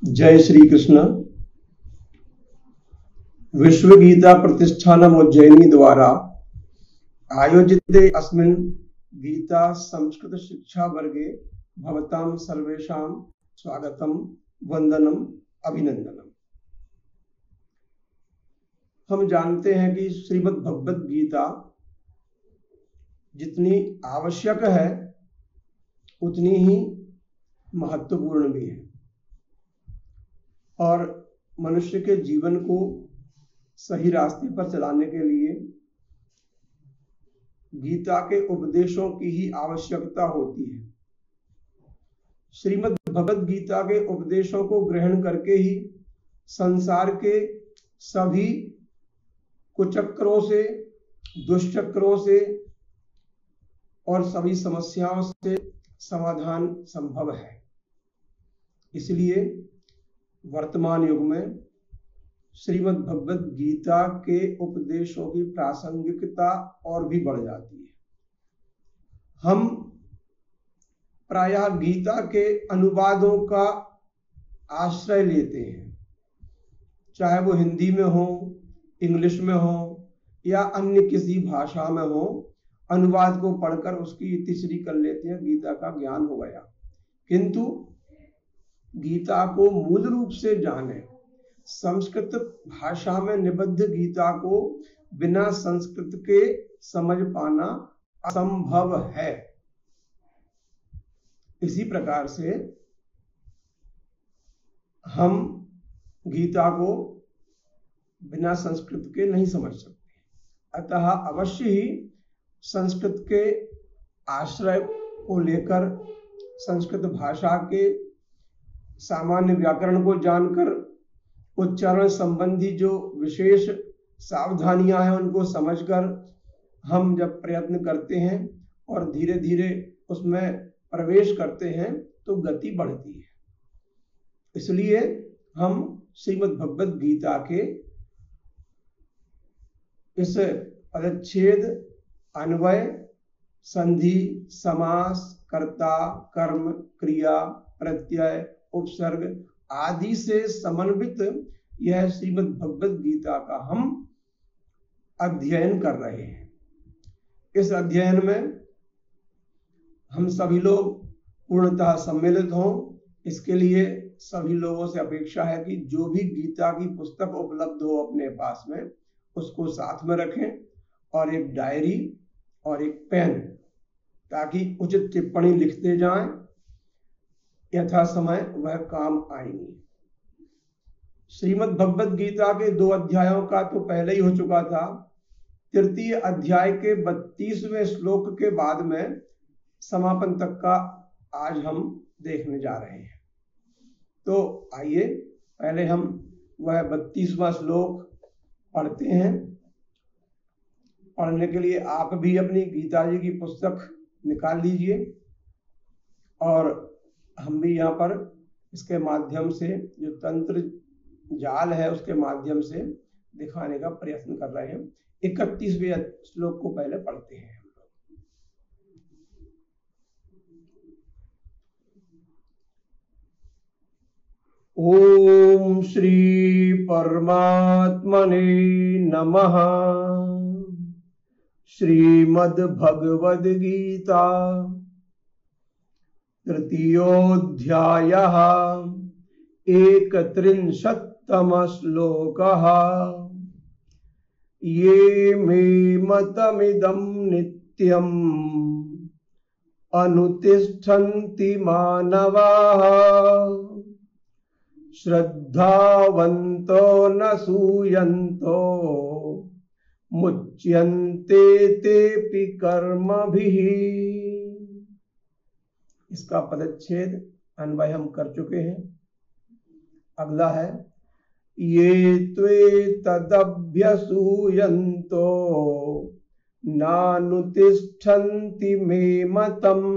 जय श्री कृष्ण। विश्व गीता प्रतिष्ठानम उज्जैनी द्वारा आयोजिते अस्मिन् गीता संस्कृत शिक्षा वर्गे भवतां सर्वेषां स्वागतम, वंदनम, अभिनंदनम। हम जानते हैं कि श्रीमद् भगवद गीता जितनी आवश्यक है उतनी ही महत्वपूर्ण भी है और मनुष्य के जीवन को सही रास्ते पर चलाने के लिए गीता के उपदेशों की ही आवश्यकता होती है। श्रीमद् भगवद गीता के उपदेशों को ग्रहण करके ही संसार के सभी कुचक्रों से, दुष्चक्रों से और सभी समस्याओं से समाधान संभव है। इसलिए वर्तमान युग में श्रीमद् भगवद गीता के उपदेशों की प्रासंगिकता और भी बढ़ जाती है। हम प्रायः गीता के अनुवादों का आश्रय लेते हैं, चाहे वो हिंदी में हो, इंग्लिश में हो या अन्य किसी भाषा में हो। अनुवाद को पढ़कर उसकी इतिश्री कर लेते हैं, गीता का ज्ञान हो गया। किंतु गीता को मूल रूप से जाने, संस्कृत भाषा में निबद्ध गीता को बिना संस्कृत के समझ पाना असंभव है। इसी प्रकार से हम गीता को बिना संस्कृत के नहीं समझ सकते। अतः अवश्य ही संस्कृत के आश्रय को लेकर, संस्कृत भाषा के सामान्य व्याकरण को जानकर, उच्चारण संबंधी जो विशेष सावधानियां हैं उनको समझकर हम जब प्रयत्न करते हैं और धीरे धीरे उसमें प्रवेश करते हैं तो गति बढ़ती है। इसलिए हम श्रीमद् भगवद गीता के इस पदच्छेद, अन्वय, संधि, समास, कर्ता, कर्म, क्रिया, प्रत्यय, उपसर्ग आदि से समन्वित यह श्रीमद् भगवद गीता का हम अध्ययन कर रहे हैं। इस अध्ययन में हम सभी लोग पूर्णतः सम्मिलित हों। इसके लिए सभी लोगों से अपेक्षा है कि जो भी गीता की पुस्तक उपलब्ध हो अपने पास में उसको साथ में रखें और एक डायरी और एक पेन, ताकि उचित टिप्पणी लिखते जाएं। यथा समय वह काम आएंगी। श्रीमद् भगवद गीता के 2 अध्यायों का तो पहले ही हो चुका था। तृतीय अध्याय के 32वें श्लोक के बाद में समापन तक का आज हम देखने जा रहे हैं। तो आइए पहले हम वह 32वां श्लोक पढ़ते हैं। पढ़ने के लिए आप भी अपनी गीता जी की पुस्तक निकाल लीजिए और हम भी यहाँ पर इसके माध्यम से, जो तंत्र जाल है उसके माध्यम से दिखाने का प्रयत्न कर रहे हैं। 31वें श्लोक को पहले पढ़ते हैं। ओम श्री परमात्मने नमः। श्रीमद् भगवद गीता तृतीयोऽध्यायः 31तमः श्लोकः। ये मे मतमिदं नित्यम् अनुतिष्ठन्ति मानवाः श्रद्धावन्तो न सूयन्तो मुच्यन्ते तेऽपि कर्मभिः। इसका पदच्छेद, अन्वय हम कर चुके हैं। अगला है ये त्वे तदभ्यसूयन्तो नानुतिष्ठन्ति मे मतम्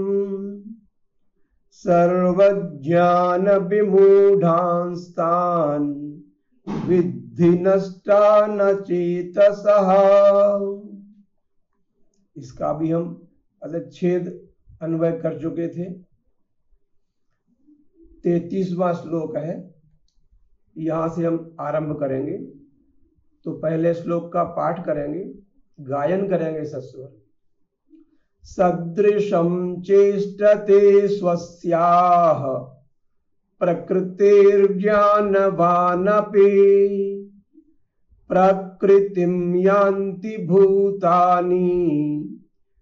सर्वज्ञान विमूढांस्तान् विद्धि नष्टा न चेतसः। इसका भी हम पदच्छेद, अन्वय कर चुके थे। 33वां श्लोक है। यहां से हम आरंभ करेंगे। तो पहले श्लोक का पाठ करेंगे, गायन करेंगे सस्वर। सदृशं चेष्टते स्वस्याः प्रकृतिर्ज्ञानवानपि प्रकृतिं यान्ति भूतानि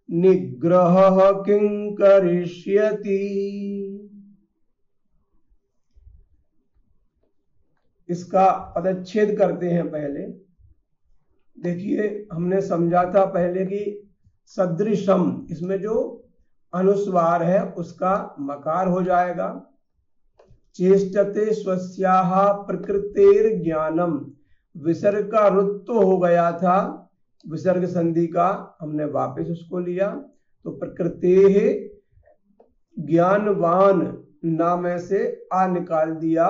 निग्रहः किं करिष्यति। इसका पदच्छेद करते हैं। पहले देखिए, हमने समझा था पहले कि सदृशम, इसमें जो अनुस्वार है उसका मकार हो जाएगा। चेष्टते स्वस्याः प्रकृतेर ज्ञानम, विसर्ग का रुत्व हो गया था, विसर्ग संधि का हमने वापस उसको लिया। तो प्रकृते ज्ञानवान नाम से आ निकाल दिया,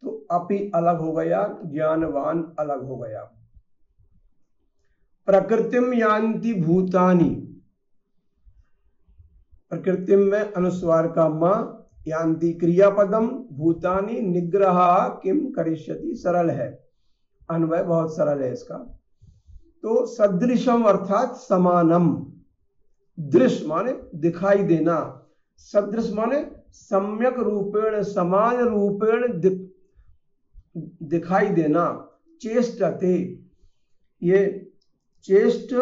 तो अपि अलग हो गया, ज्ञानवान अलग हो गया। प्रकृतिम यान्ति भूतानि, प्रकृतिम में अनुस्वार का म, यान्ति क्रियापदम, भूतानि निग्रह किम करिष्यति, सरल है, अन्वय बहुत सरल है इसका। तो सदृशम अर्थात समानम, दृश्य माने दिखाई देना, सदृश माने सम्यक रूपेण, समान रूपेण दिखाई देना। चेष्टते, ये चेष्ट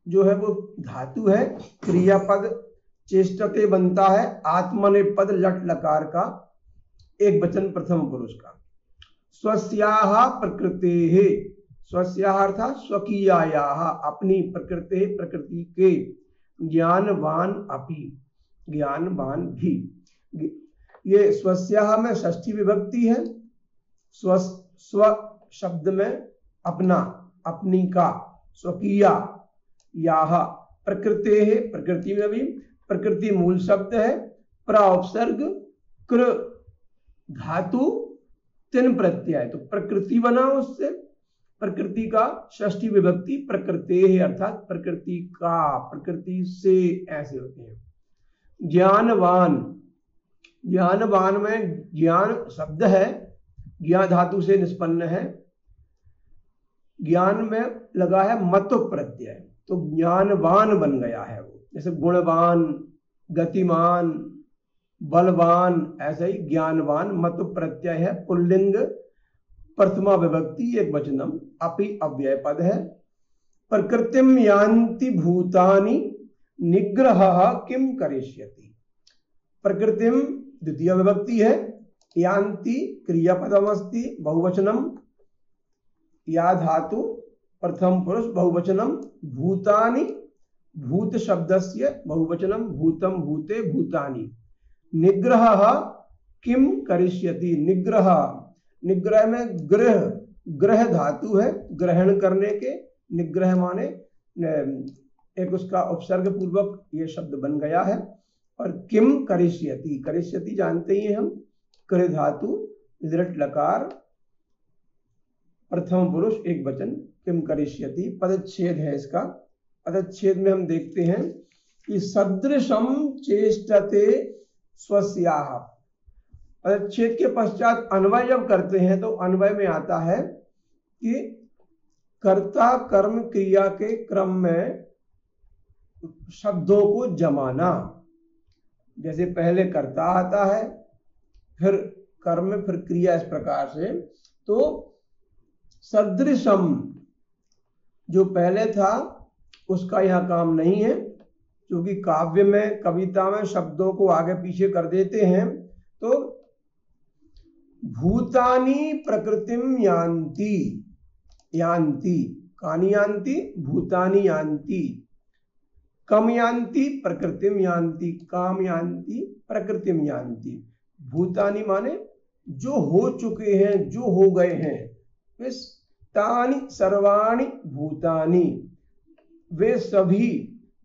जो है वो धातु है, क्रियापद चेष्टते बनता है आत्मनेपद लट लकार का, एक वचन प्रथम पुरुष का। स्वस्याः प्रकृतेः, स्वस्याः अर्थात स्वकीयायाः, अपनी, प्रकृते प्रकृति के, ज्ञानवान अपि, ज्ञानवान भी। ये स्वस्याः में षष्ठी विभक्ति है। स्व शब्द में अपना, अपनी का, स्वकीया, याह प्रकृते है, प्रकृति में भी, प्रकृति मूल शब्द है, प्राउपसर्ग कृ धातु तिन प्रत्यय, तो प्रकृति बना उससे, प्रकृति का षष्ठी विभक्ति प्रकृते है अर्थात प्रकृति का, प्रकृति से, ऐसे होते हैं। ज्ञानवान, ज्ञानवान में ज्ञान शब्द है, ज्ञान धातु से निष्पन्न है, ज्ञान में लगा है मतु प्रत्यय, तो ज्ञानवान बन गया है वो। जैसे गुणवान, गतिमान, बलवान, ऐसा ही ज्ञानवान मतु प्रत्यय है, पुल्लिंग, प्रथमा विभक्ति एक वचनम, अपि अव्यय पद है। प्रकृतिम यान्ति भूतानि निग्रहः किम करिष्यति, प्रकृतिम द्वितीय विभक्ति है, यान्ति क्रियापदमस्ति बहुवचनम, या धातु प्रथम पुरुष बहुवचनम, भूतानि भूत शब्दस्य बहुवचनम, भूतम भूते भूतानि, निग्रहः किम करिष्यति, निग्रह, निग्रह में गृह, ग्रह धातु है, ग्रहण करने के, निग्रह माने एक उसका उपसर्ग पूर्वक ये शब्द बन गया है। और किम करिष्यति, करिष्यति जानते ही हम, कृ धातु लिट लकार प्रथम पुरुष एक वचन, किम करिष्यति। पदच्छेद है इसका, पदच्छेद में हम देखते हैं कि सदृशम चेष्टते स्वस्याः, पदच्छेद के पश्चात अन्वय जब करते हैं तो अन्वय में आता है कि कर्ता कर्म क्रिया के क्रम में शब्दों को जमाना। जैसे पहले कर्ता आता है, फिर कर्म, फिर क्रिया, इस प्रकार से। तो सदृशम जो पहले था उसका यहां काम नहीं है, क्योंकि काव्य में, कविता में शब्दों को आगे पीछे कर देते हैं। तो भूतानि प्रकृतिम यान्ति, यान्ति, कानि यान्ति, भूतानि यान्ति, कम यान्ति प्रकृतिम यान्ति, काम यान्ति प्रकृतिम यान्ति। भूतानि माने जो हो चुके हैं, जो हो गए हैं, वे तानि सर्वाणि भूतानि, वे सभी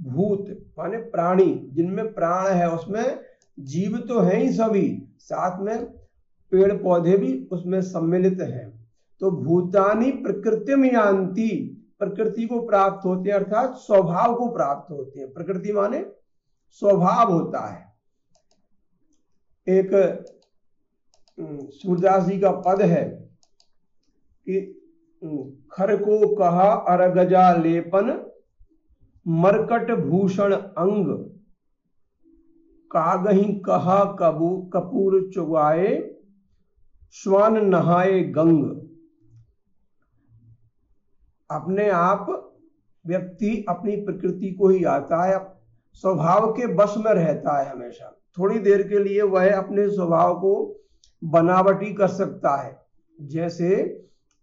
भूत माने प्राणी, जिनमें प्राण है, उसमें जीव तो हैं ही सभी, साथ में पेड़ पौधे भी उसमें सम्मिलित हैं। तो भूतानि प्रकृतिम यान्ति, प्रकृति को प्राप्त होते हैं, अर्थात स्वभाव को प्राप्त होते हैं। प्रकृति माने स्वभाव होता है। एक सूरदास जी का पद है कि खर को कहा अरगजा लेपन, मरकट भूषण अंग, कागही कहा कपूर चुगाए, श्वान नहाए गंग। अपने आप व्यक्ति अपनी प्रकृति को ही आता है, स्वभाव के वश में रहता है हमेशा। थोड़ी देर के लिए वह अपने स्वभाव को बनावटी कर सकता है। जैसे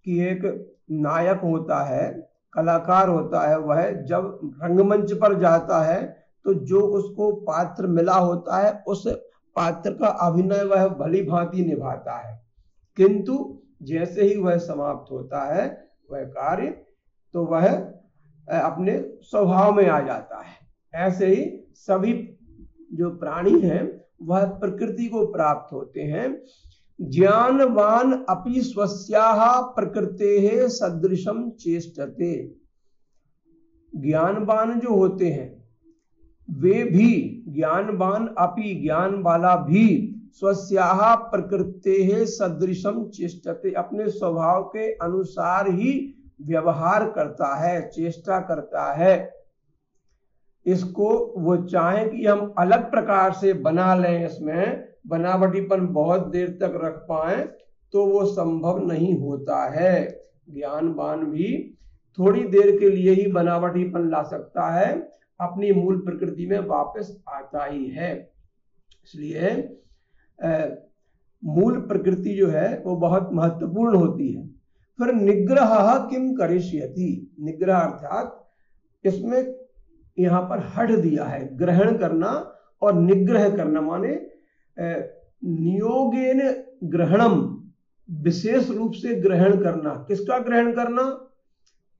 कि एक नायक होता है, कलाकार होता है, वह जब रंगमंच पर जाता है तो जो उसको पात्र मिला होता है उस पात्र का अभिनय वह भली भांति निभाता है, किंतु जैसे ही वह समाप्त होता है वह कार्य, तो वह अपने स्वभाव में आ जाता है। ऐसे ही सभी जो प्राणी हैं वह प्रकृति को प्राप्त होते हैं। ज्ञानवान अपि स्वस्याः प्रकृतेः सदृशम चेष्टते। ज्ञानवान जो होते हैं वे भी, ज्ञानवान अपि ज्ञान वाला भी, स्वस्याः प्रकृतेः सदृशम चेष्टते, अपने स्वभाव के अनुसार ही व्यवहार करता है, चेष्टा करता है। इसको वो चाहे कि हम अलग प्रकार से बना लें, इसमें बनावटीपन बहुत देर तक रख पाए, तो वो संभव नहीं होता है। ज्ञानवान भी थोड़ी देर के लिए ही बनावटीपन ला सकता है, अपनी मूल प्रकृति में वापस आता ही है। इसलिए मूल प्रकृति जो है वो बहुत महत्वपूर्ण होती है। फिर निग्रह किम करिष्यति, निग्रह अर्थात इसमें यहाँ पर हट दिया है, ग्रहण करना और निग्रह करना, माने नियोगेन ग्रहणम, विशेष रूप से ग्रहण करना। किसका ग्रहण करना?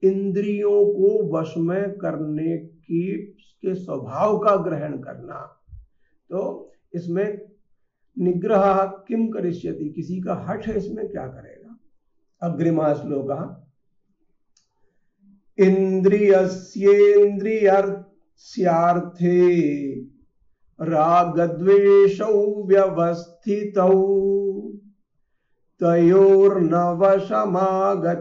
इंद्रियों को वश में करने के स्वभाव का ग्रहण करना। तो इसमें निग्रह किम करिष्यति, किसी का हठ है, इसमें क्या करेगा? अग्रिमा श्लोक, इंद्रियस्येन्द्रियस्यार्थे रागद्वेषौ व्यवस्थितौ तयोर्न वशमागच्छेतौ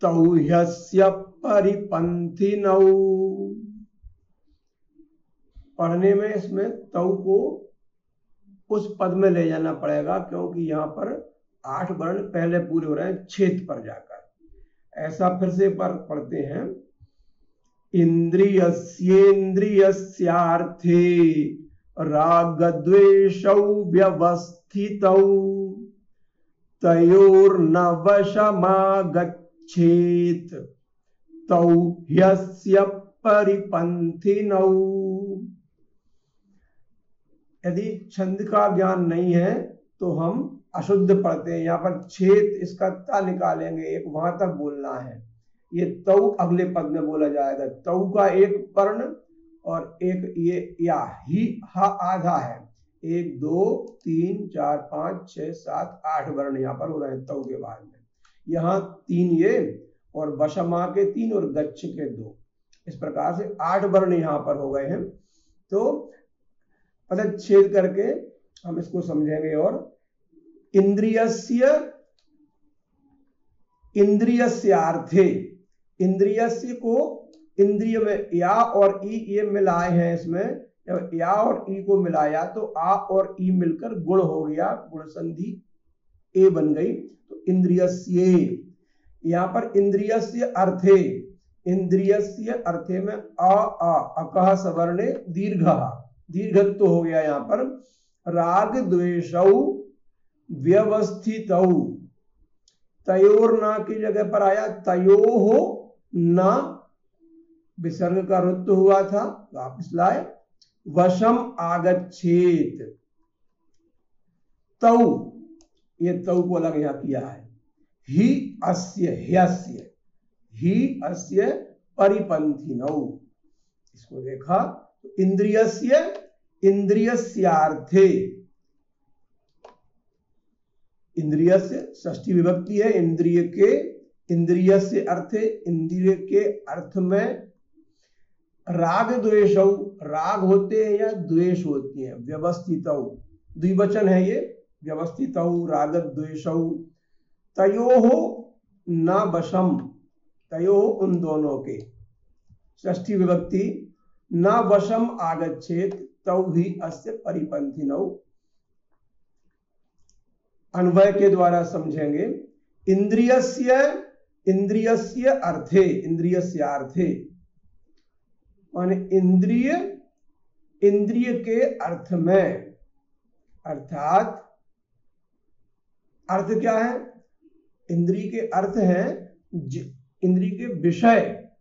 तौ ह्यस्य परिपन्थिनौ। पढ़ने में इसमें तौ को उस पद में ले जाना पड़ेगा, क्योंकि यहाँ पर 8 वर्ण पहले पूरे हो रहे हैं छेद पर जाकर। ऐसा फिर से पढ़ते हैं, इंद्रियस्येन्द्रियस्यार्थे रागद्वेषौ व्यवस्थितौ तयोर्न वशमागच्छेत तौ ह्यस्य परिपन्थिनौ। यदि छंद का ज्ञान नहीं है तो हम अशुद्ध पढ़ते हैं। यहाँ पर छेद, इसका ता निकालेंगे, एक वहां तक बोलना है। ये तौ अगले पद में बोला जाएगा। तौ का एक वर्ण और एक ये या ही हा आधा है। 1 2 3 4 5 6 7 8 वर्ण यहाँ पर हो रहे हैं तौ के बाद में। यहाँ 3 ये और वशमा के 3 और गच्छ के 2, इस प्रकार से 8 वर्ण यहाँ पर हो गए हैं। तो पदच्छेद करके हम इसको समझेंगे। और इंद्रियस्यार्थे, इंद्रियस्य को इंद्रिय में या और ई ये मिलाए हैं। इसमें जब या और ई को मिलाया तो आ और ई मिलकर गुण हो गया, गुण संधि ए बन गई, तो इंद्रियस्य। यहाँ पर इंद्रियस्य अर्थे, इंद्रियस्य अर्थे में अकह सवर्णे दीर्घत्व हो गया। यहाँ पर राग द्वेषौ व्यवस्थितौ, तयोर्ना की जगह पर आया तयोः न, विसर्ग का रुत्व हुआ था, वापस लाए, वशम आगच्छेत। तौ, ये तौ को अलग यहाँ किया है। ही अस्य, ह्यस्य, ही अस्य परिपन्थिनौ, इसको देखा तो इंद्रियस्य इंद्रियस्यार्थे, इंद्रियस्य षष्ठी विभक्ति है, इंद्रिय के, इंद्रियस्य अर्थे, इंद्रिय के अर्थ में राग द्वेषौ, राग होते हैं या द्वेष होती हैं, व्यवस्थितौ, द्विवचन है ये, व्यवस्थितौ राग द्वेषौ, तयोः न वशम, तयोः उन दोनों के, षष्ठी विभक्ति, न वशम आगच्छेत तौ ही अस्य परिपंथिनौ। अन्वय के द्वारा समझेंगे। इंद्रियस्य, इंद्रियस्य अर्थे, इंद्रियस्यार्थे माने इंद्रिय, इंद्रिय के अर्थ में, अर्थात अर्थ क्या है, इंद्रिय के अर्थ है इंद्रिय के विषय,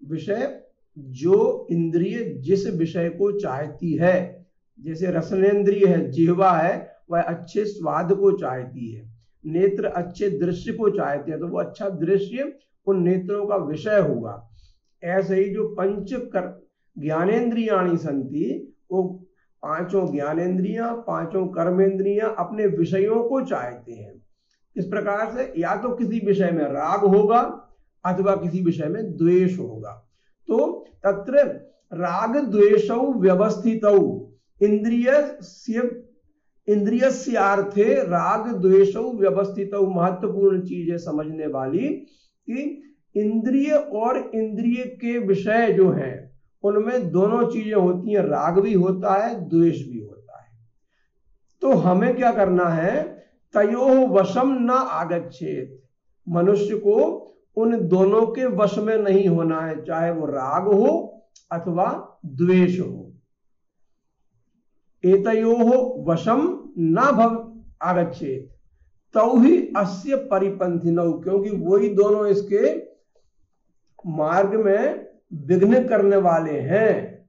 विषय जो इंद्रिय जिस विषय को चाहती है, जैसे रसनेन्द्रिय है, जिह्वा है, वह अच्छे स्वाद को चाहती है, नेत्र अच्छे दृश्य को चाहते हैं, तो वो अच्छा दृश्य उन नेत्रों का विषय होगा। ऐसे ही जो पंच ज्ञानेन्द्रियाणि संति, वो पांचों ज्ञानेन्द्रियां, पांचों कर्मेंद्रियां अपने विषयों को चाहते हैं। इस प्रकार से या तो किसी विषय में राग होगा अथवा किसी विषय में द्वेष होगा। तो तत्र राग द्वेषौ व्यवस्थितौ, इंद्रियस्यार्थे राग द्वेषौ व्यवस्थितौ, महत्वपूर्ण चीज है समझने वाली कि इंद्रिय और इंद्रिय के विषय जो हैं उनमें दोनों चीजें होती हैं, राग भी होता है, द्वेष भी होता है। तो हमें क्या करना है, तयोः वशम न आगच्छेत, मनुष्य को उन दोनों के वश में नहीं होना है, चाहे वो राग हो अथवा द्वेष हो। एतयोः वशम न भव आगच्छेत तौ ही अस्य परिपंथिनौ, क्योंकि वही दोनों इसके मार्ग में विघ्न करने वाले हैं,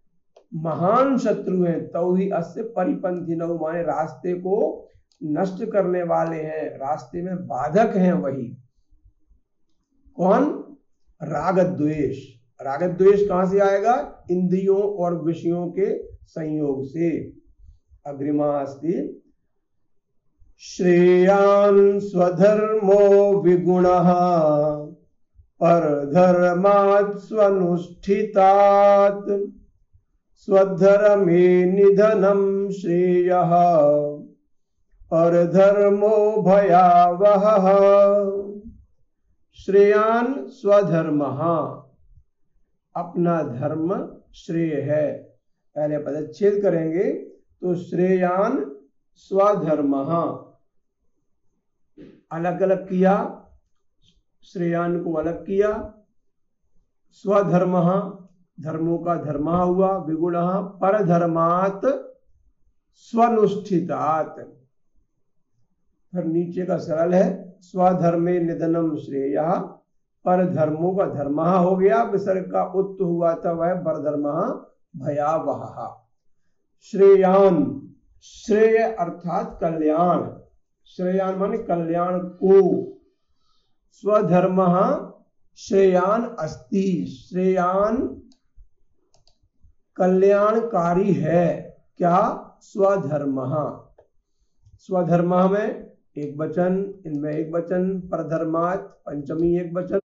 महान शत्रु हैं। तौ ही अस्य परिपंथिनौ माने रास्ते को नष्ट करने वाले हैं, रास्ते में बाधक हैं वही। कौन? राग द्वेष। राग द्वेष कहां से आएगा? इंद्रियों और विषयों के संयोग से। अग्रिमा अस्ति श्रेयान् स्वधर्मो विगुणः परधर्मात् स्वनुष्ठितात् स्वधर्मे निधनं श्रेयः परधर्मो भयावहः। श्रेयान् स्वधर्मः, अपना धर्म श्रेय है। पहले पदच्छेद करेंगे तो श्रेयान् स्वधर्मः अलग अलग किया, श्रेयान को अलग किया, स्वधर्मः धर्मों का धर्म हुआ, विगुणः परधर्मात् स्वनुष्ठितात्, फिर नीचे का सरल है स्वधर्मे निधनम श्रेयः, परधर्मों का धर्म हो गया, विसर्ग का उत्त हुआ था वह परधर्मः भयावहः। श्रेयान, श्रेय अर्थात कल्याण, श्रेयान माने कल्याण को, स्वधर्मः श्रेयान अस्ति, श्रेयान कल्याणकारी है। क्या? स्वधर्मः। स्वधर्मः में एक वचन, इनमें एक वचन, परधर्मात् पंचमी एक वचन,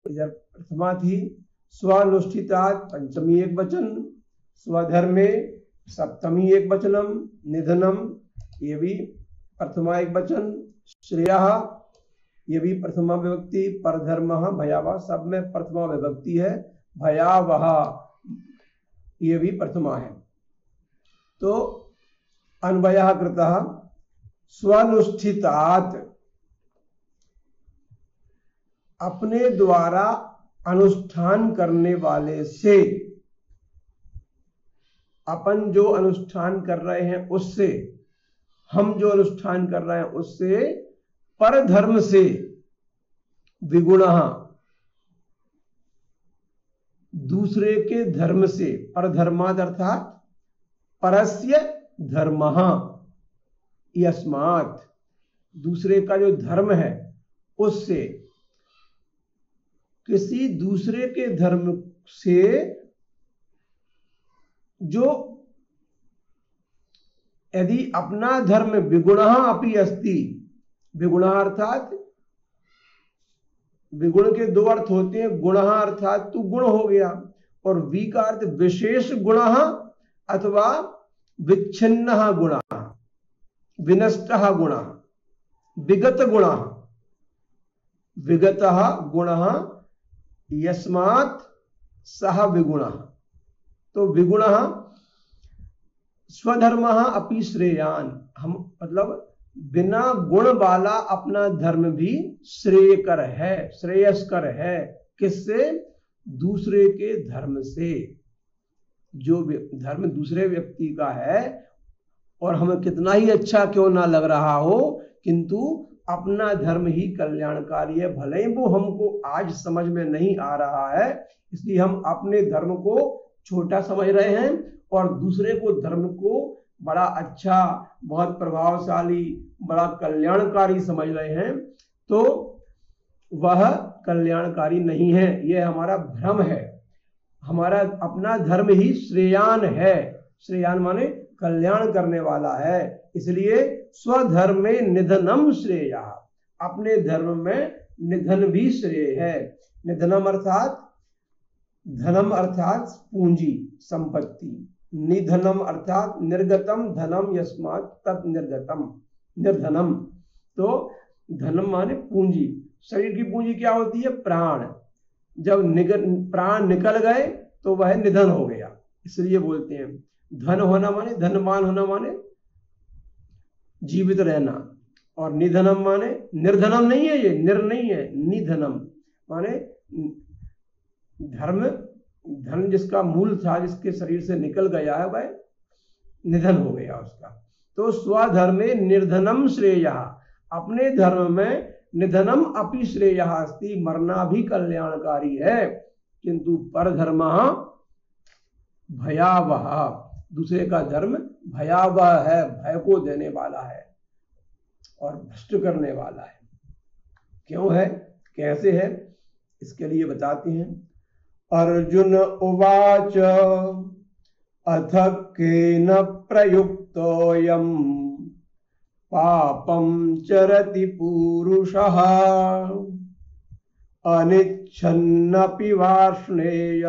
इधर प्रथमा थी, स्वानुष्ठितात् पंचमी एक वचन, स्वधर्मे सप्तमी एक वचनम, निधनम ये भी प्रथमा एक वचन, श्रेयः ये भी प्रथमा विभक्ति, परधर्मः भयावह सब में प्रथमा विभक्ति है, भयावह ये भी प्रथमा है। तो अन्वयः कृतः स्वनुष्ठितात्, अपने द्वारा अनुष्ठान करने वाले से, अपन जो अनुष्ठान कर रहे हैं उससे, हम जो अनुष्ठान कर रहे हैं उससे, परधर्म से, विगुणः दूसरे के धर्म से, परधर्मात् अर्थात परस्य धर्मः यस्मात् दूसरे का जो धर्म है उससे, किसी दूसरे के धर्म से जो यदि अपना धर्म विगुणः अपि अस्ति, विगुणः अर्थात विगुण के दो अर्थ होते हैं, गुण अर्थात तू गुण हो गया, और वी का अर्थ विशेष गुण अथवा विच्छिन्न गुण, विनष्ट गुण, विगत गुण, विगत गुण यस्मात् सह विगुण। तो विगुण स्वधर्म अपि श्रेयान, हम मतलब बिना गुण वाला अपना धर्म भी श्रेयकर है, श्रेयस्कर है। किससे? दूसरे के धर्म से। जो धर्म दूसरे व्यक्ति का है और हमें कितना ही अच्छा क्यों ना लग रहा हो, किंतु अपना धर्म ही कल्याणकारी है। भले ही वो हमको आज समझ में नहीं आ रहा है, इसलिए हम अपने धर्म को छोटा समझ रहे हैं और दूसरे को धर्म को बड़ा अच्छा, बहुत प्रभावशाली, बड़ा कल्याणकारी समझ रहे हैं, तो वह कल्याणकारी नहीं है, यह हमारा भ्रम है। हमारा अपना धर्म ही श्रेयान है। श्रेयान माने कल्याण करने वाला है। इसलिए स्वधर्म में निधनम श्रेया, अपने धर्म में निधन भी श्रेय है। निधनम अर्थात धनम अर्थात पूंजी, संपत्ति। निधनम अर्थात निर्गतम धनम यस्मात् तत् निर्गतम, निर्धनम। तो धनम माने पूंजी। शरीर की पूंजी क्या होती है? प्राण। जब प्राण निकल गए तो वह निधन हो गया, इसलिए बोलते हैं धन होना माने, धनवान होना माने जीवित रहना, और निधनम माने निर्धनम नहीं है, ये निर नहीं है, निधनम माने धर्म, धन जिसका मूल था, जिसके शरीर से निकल गया है, वह निधन हो गया उसका। तो स्वधर्मे निर्धनम श्रेय, अपने धर्म में निधनम अपि श्रेय अस्ति, मरना भी कल्याणकारी है। किंतु परधर्म भयावह, दूसरे का धर्म भयावह है, भय को देने वाला है और भ्रष्ट करने वाला है। क्यों है, कैसे है, इसके लिए बताते हैं। अर्जुन उवाच अथ केन प्रयुक्तोऽयं पापं चरति पूरुषः अनिच्छन्नपि वार्ष्णेय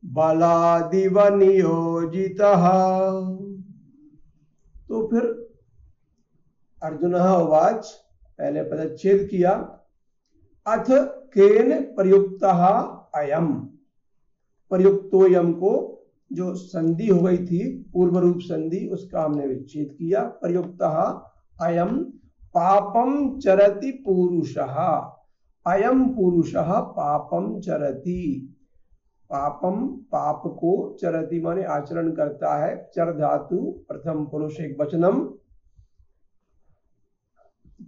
बलादिव नियोजितः। तो फिर अर्जुन उवाच, पहले पदच्छेद किया, अथ केन प्रयुक्तः अयम, प्रयुक्तोयम को जो संधि हो गई थी, पूर्व रूप संधि, उसका हमने विच्छेद किया। प्रयुक्तः अयम पापम चरति पुरुषः, अयम पुरुषः पापम चरति, पापम पाप को, चरति माने आचरण करता है, चर धातु प्रथम पुरुष एक वचनम,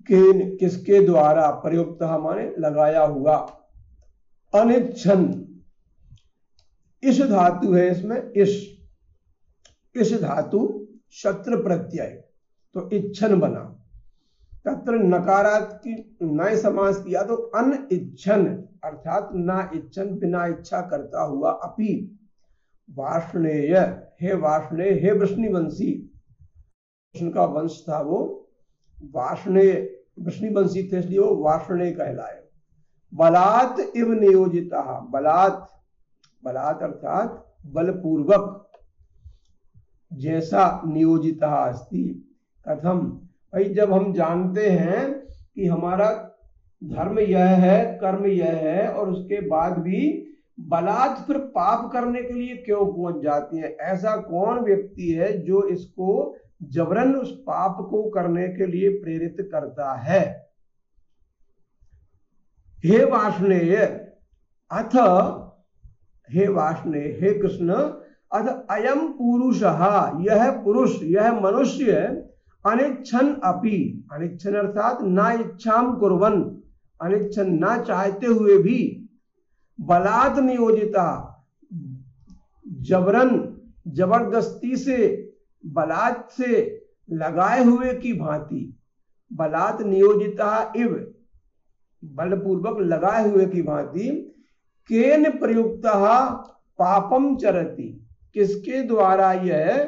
केन किसके द्वारा, प्रयुक्तः माने लगाया हुआ, अनिच्छन इस धातु है इसमें, इस धातु शत्रु प्रत्यय, तो इच्छन बना। तत्र नकारात की नए समास किया तो अनिच्छन अर्थात ना इच्छन, बिना इच्छा करता हुआ। अपि वार्ष्णेय, हे वार्ष्णेय, हे वृष्णिवंशी, कृष्ण का वंश था वो, वार्ष्णेय वृष्णिवंशी थे, इसलिए वो वार्ष्णेय कहलाए। बलात् इव नियोजिता, बलात्, बलात् अर्थात बलपूर्वक, जैसा नियोजिता अस्ति। कथम, भाई जब हम जानते हैं कि हमारा धर्म यह है, कर्म यह है, और उसके बाद भी बलात् फिर पाप करने के लिए क्यों पहुंच जाती है? ऐसा कौन व्यक्ति है जो इसको जबरन उस पाप को करने के लिए प्रेरित करता है? हे वार्ष्णेय, अथ हे वार्ष्णेय, हे कृष्ण, अथ अयम पुरुषः, यह पुरुष, यह मनुष्य, अनिच्छन अपि, अनिच्छन अर्थात ना इच्छाम कुर्वन्, अनिच्छन ना चाहते हुए भी, बलात् नियोजिता, जबरन जबरदस्ती से, बलात् से लगाए हुए की भांति, बलात् नियोजिता इव, बलपूर्वक लगाए हुए की भांति, केन प्रयुक्तः पापम चरति, किसके द्वारा यह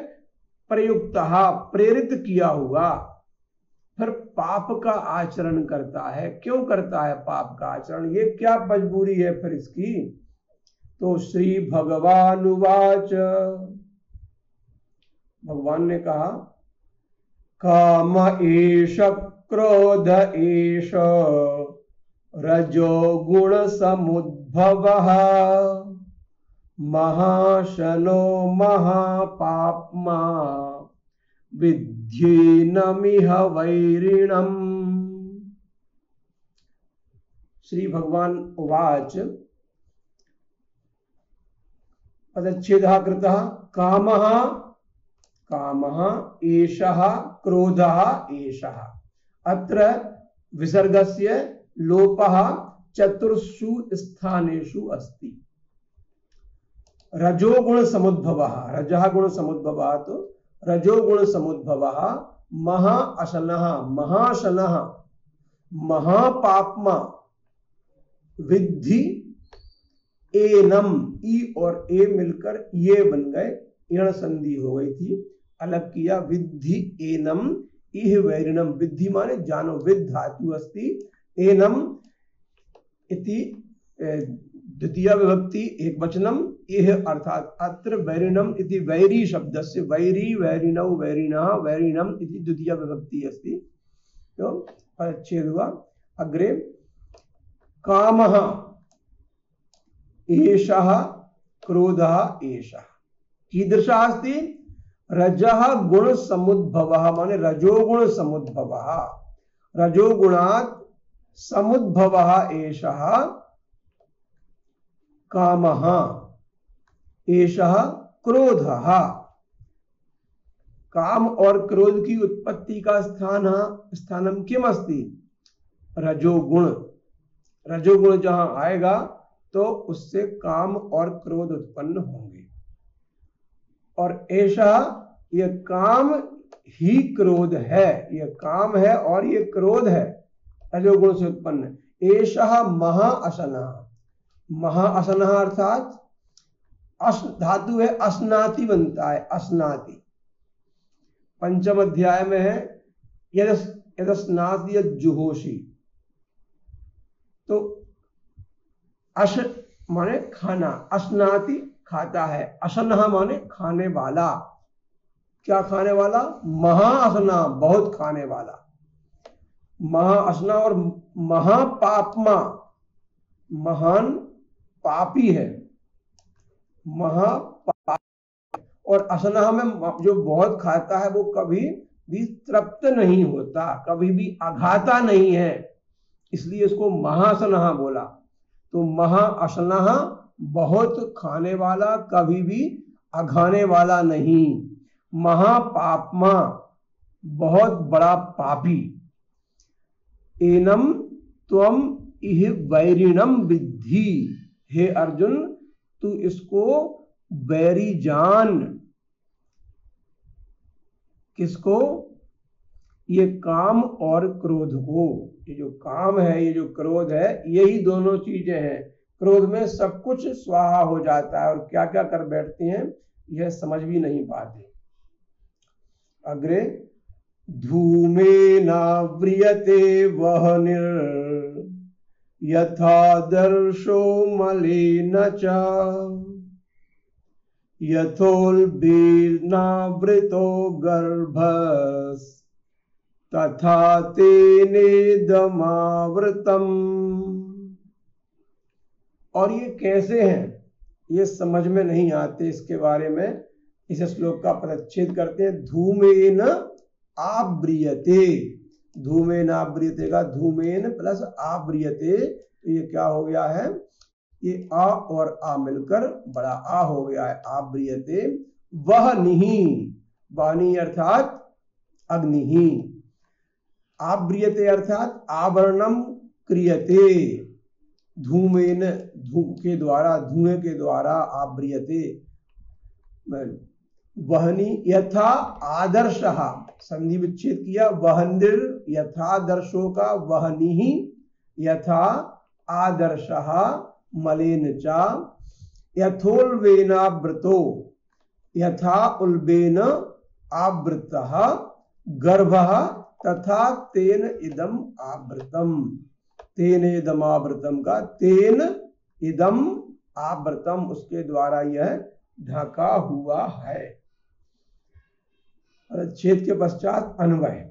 प्रयुक्तः प्रेरित किया हुआ, फिर पाप का आचरण करता है। क्यों करता है पाप का आचरण, ये क्या मजबूरी है फिर इसकी? तो श्री भगवान उवाच, भगवान ने कहा, काम एष क्रोध एष रजोगुण समुद्भवः महाशनो महापाप्मा विद्येनमिह वैरिणम्। श्री भगवान उवाच, पदच्छेदः कृतः। कामः कामः एषः क्रोधः एषः। अत्र विसर्गस्य लोपः चतुर्षु स्थानेषु अस्ति। रजोगुण समुद्भवः, रजः गुण समुद्भवः, तो रजोगुण समुद्भवः महाअशनः महाशनः महापाप्मा विद्धि एनम। ई और ए मिलकर ये बन गए, इण संधि हो गई थी, अलग किया। विद्धि एनम इह वैरिणम। विद्धि माने जानो, विद्ध धातु अस्ति, एनम इति द्वितीय विभक्ति एक वचनम, इह अर्थात अत्र वैरिणम इति वैरी शब्दस्य वैरी वैरिणौ वैरिणः वैरिणम इति द्वितीय विभक्ति अस्ति। तो परिच्छेद हुआ। अग्रे कामः एषः क्रोधः एषः। कीदृशः अस्ति? रजः गुण समुद्भवः माने रजोगुण समुद्भवः। रजोगुणात् समुद्भवः एषः कामः एषः क्रोधः। काम और क्रोध की उत्पत्ति का स्थानम किम अस्ति? रजोगुण। रजोगुण जहां आएगा तो उससे काम और क्रोध उत्पन्न होंगे। और ऐसा ये काम ही क्रोध है, ये काम है और ये क्रोध है, रजोगुण से उत्पन्न। ऐसा महाअशनः। महाअशनः अर्थात अश धातु है, अश्नाति बनता है, अश्नाति। पंचम अध्याय में है यदस्नाति यज्जुहोषि। तो अश माने खाना, अश्नाति खाता है, अशनः माने खाने वाला। क्या खाने वाला? महाअशना, बहुत खाने वाला। महाअशना और महापाप्मा, महान पापी है, महापाप। और अशना में जो बहुत खाता है वो कभी भी तृप्त नहीं होता, कभी भी अघाता नहीं है, इसलिए इसको महाअशना बोला। तो महाअशना बहुत खाने वाला, कभी भी अघाने वाला नहीं। महापाप्मा बहुत बड़ा पापी। एनम त्वम इह वैरिणम विद्धि। हे अर्जुन, तू इसको बैरी जान। किसको? ये काम और क्रोध को। ये जो काम है, ये जो क्रोध है, यही दोनों चीजें हैं। क्रोध में सब कुछ स्वाहा हो जाता है और क्या क्या कर बैठते हैं यह समझ भी नहीं पाते। अग्रे धूमेनाव्रियते वह्निर् यथादर्शो मलेन च यथोल्बेनावृतो गर्भस् तथा तेनेदमावृतम्। और ये कैसे हैं ये समझ में नहीं आते, इसके बारे में इस श्लोक का परिच्छेद करते हैं। धूमेन आव्रियते। धूमेन आव्रियते का धूमेन प्लस आव्रियते, तो ये क्या हो गया है? ये आ और आ मिलकर बड़ा आ हो गया है, आव्रियते। वह्निः, वह्नि अर्थात अग्नि। आव्रियते अर्थात आवरणम क्रियते। धूमेन, धूम के द्वारा, धुएं के द्वारा आव्रियते। वह्नि यथा आदर्शः, संधि विच्छेद किया। वह्निर् यथादर्शो का वह्निः, यथा आदर्शः मलेन च यथोल्बेनावृतो, यथा उल्बेन आवृतः गर्भः तथा तेन इदम आवृतम, तेन इदम आवृतम का तेन इदम आवृतम, उसके द्वारा यह ढका हुआ है। छेद के पश्चात अन्वय।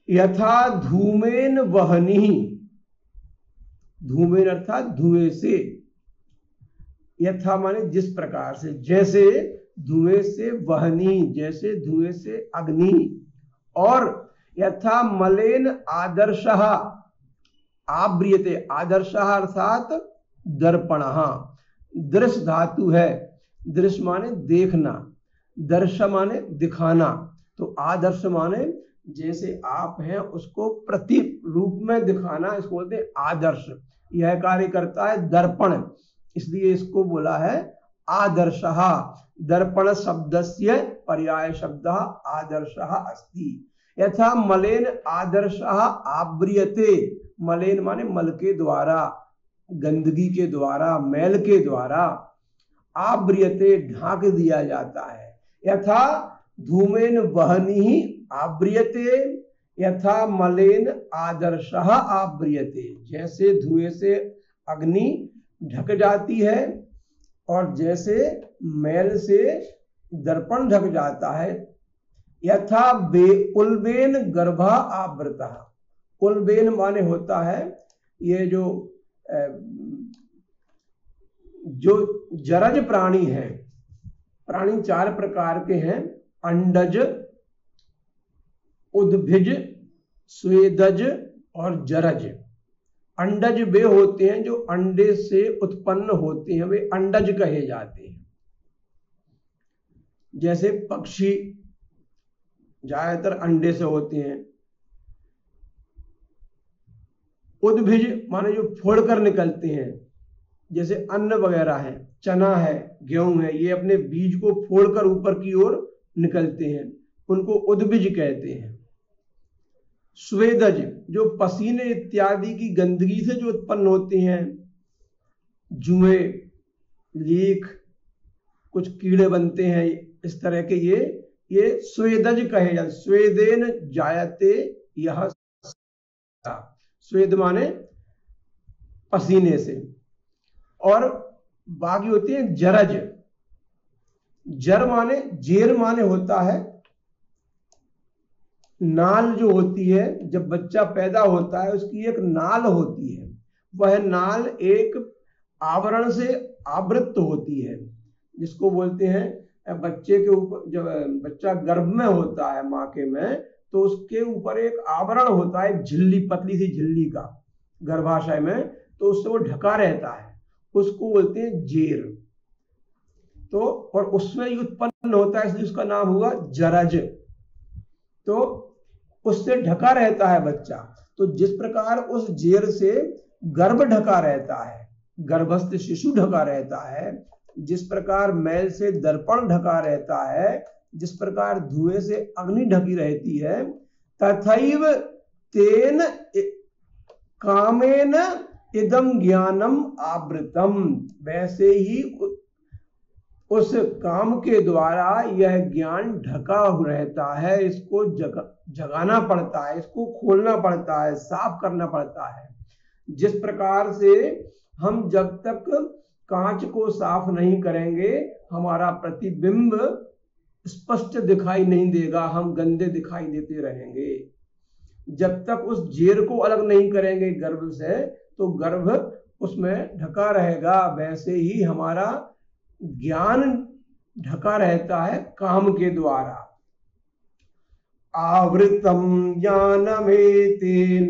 यथा धूमेन वहनी, धूमेन अर्थात धुएं से, यथा माने जिस प्रकार से, जैसे धुएं से, वहनी जैसे धुएं से अग्नि, और यथा मलेन आदर्शः आव्रियते, आदर्शः अर्थात दर्पणः, दृश्य धातु है, दृश्य माने देखना, दर्श माने दिखाना, तो आदर्श माने जैसे आप हैं उसको प्रति रूप में दिखाना, इसको बोलते हैं आदर्श। यह कार्य करता है दर्पण, इसलिए इसको बोला है आदर्शः। दर्पण शब्दस्य पर्याय शब्दः आदर्शः अस्ति। यथा मलेन आदर्शः आव्रियते, मलेन माने मल के द्वारा, गंदगी के द्वारा, मैल के द्वारा, आव्रियते ढांक दिया जाता है। यथा धूमेन वहनी आव्रियते, यथा मलेन आदर्शः आव्रियते, जैसे धुएं से अग्नि ढक जाती है और जैसे मैल से दर्पण ढक जाता है। यथा उल्बेन गर्भा आवृतः, उल्बेन माने होता है ये जो जरज प्राणी है, प्राणी 4 प्रकार के हैं, अंडज, उद्भिज, स्वेदज और जरज। अंडज वे होते हैं जो अंडे से उत्पन्न होते हैं, वे अंडज कहे जाते हैं। जैसे पक्षी ज्यादातर अंडे से होते हैं। उद्भिज माने जो फोड़कर निकलते हैं, जैसे अन्न वगैरह है, चना है, गेहूं है, ये अपने बीज को फोड़कर ऊपर की ओर निकलते हैं, उनको उद्भिज कहते हैं। स्वेदज जो पसीने इत्यादि की गंदगी से जो उत्पन्न होते हैं, जुए, लीख, कुछ कीड़े बनते हैं इस तरह के, ये स्वेदज कहे जाते। स्वेदेन जायते यह, स्वेद माने पसीने से। और बाकी होती है जरज, जर माने जेर माने होता है नाल जो होती है, जब बच्चा पैदा होता है उसकी एक नाल होती है, वह नाल एक आवरण से आवृत होती है, जिसको बोलते हैं बच्चे के ऊपर, जब बच्चा गर्भ में होता है माँ के में, तो उसके ऊपर एक आवरण होता है, झिल्ली, पतली सी झिल्ली का गर्भाशय में, तो उससे वो ढका रहता है, उसको बोलते हैं जेर। तो और उसमें ही उत्पन्न होता है, इसलिए उसका नाम हुआ जरज। तो उससे ढका रहता है बच्चा। तो जिस प्रकार उस जेर से गर्भ ढका रहता है, गर्भस्थ शिशु ढका रहता है, जिस प्रकार मैल से दर्पण ढका रहता है, जिस प्रकार धुएं से अग्नि ढकी रहती है, तथैव तेन कामेन इदम ज्ञानम आवृतम, वैसे ही उस काम के द्वारा यह ज्ञान ढका रहता है, इसको जगाना पड़ता है, इसको खोलना पड़ता है, साफ करना पड़ता है। जिस प्रकार से हम जब तक कांच को साफ नहीं करेंगे हमारा प्रतिबिंब स्पष्ट दिखाई नहीं देगा, हम गंदे दिखाई देते रहेंगे। जब तक उस जेर को अलग नहीं करेंगे गर्भ से, तो गर्भ उसमें ढका रहेगा। वैसे ही हमारा ज्ञान ढका रहता है काम के द्वारा। आवृतम ज्ञानमेतेन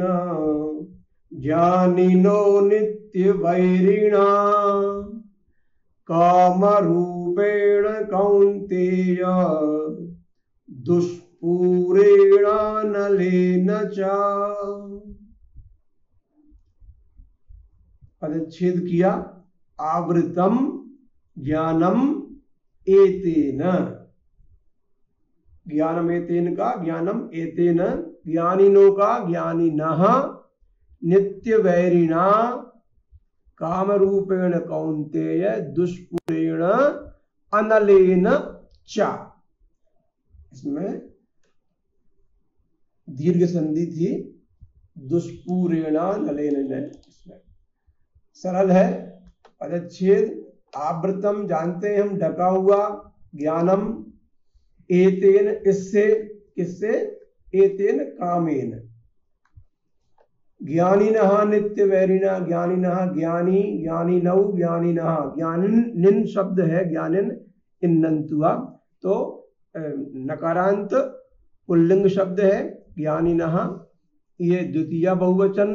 ज्ञानिनो नित्य वैरिणा कामरूपेण कौन्तेय दुष्पूरेण नलेन च। पदच्छेद किया। आवृतम ज्ञानम एतेन, ज्ञानम एतेन का ज्ञानम एतेन, ज्ञानिनो का ज्ञानिनः, नित्य वैरिणा कामरूपेण कौन्तेय दुष्पूरेण अनलेन च। इसमें दीर्घ संधि थी दुष्पूरेणा नलेन ने। इसमें सरल है। पदच्छेद आवृतम जानते हैं हम, ढका हुआ, ज्ञानम एतेन, इससे, किससे, एतेन कामेन, ज्ञानिनः नित्य वैरिणा, ज्ञानिनः ज्ञानी, ज्ञानिनौ ज्ञानिनः, ज्ञानिन शब्द है, ज्ञानिन इन्नंतुआ, तो नकारांत पुल्लिंग शब्द है। ज्ञानिनः ये द्वितीय बहुवचन,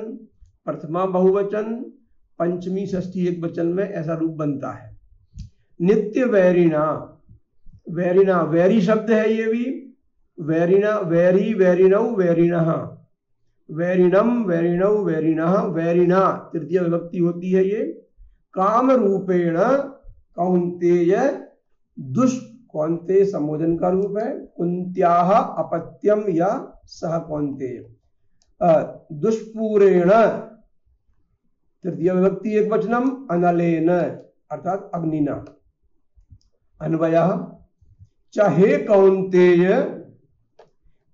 प्रथमा बहुवचन, पंचमी षष्ठी एक वचन में ऐसा रूप बनता है। नित्य वैरिणा, वैरिणा वैरी शब्द है ये भी, वैरिणा वैरी, वैरिणौ वैरिणः, वैरिणम वैरिणौ वैरिणः, वैरिणा तृतीय विभक्ति होती है ये। काम रूपेण कौन्तेय, दुष् कौन्तेय संबोधन का रूप है, कुंत्याः अपत्यम या सह कौन्तेय, दुष्पूरेण तृतीय विभक्ति एक वचनम, अनलेन अर्थात अग्निना। अन्वयः चाहे कौन्तेय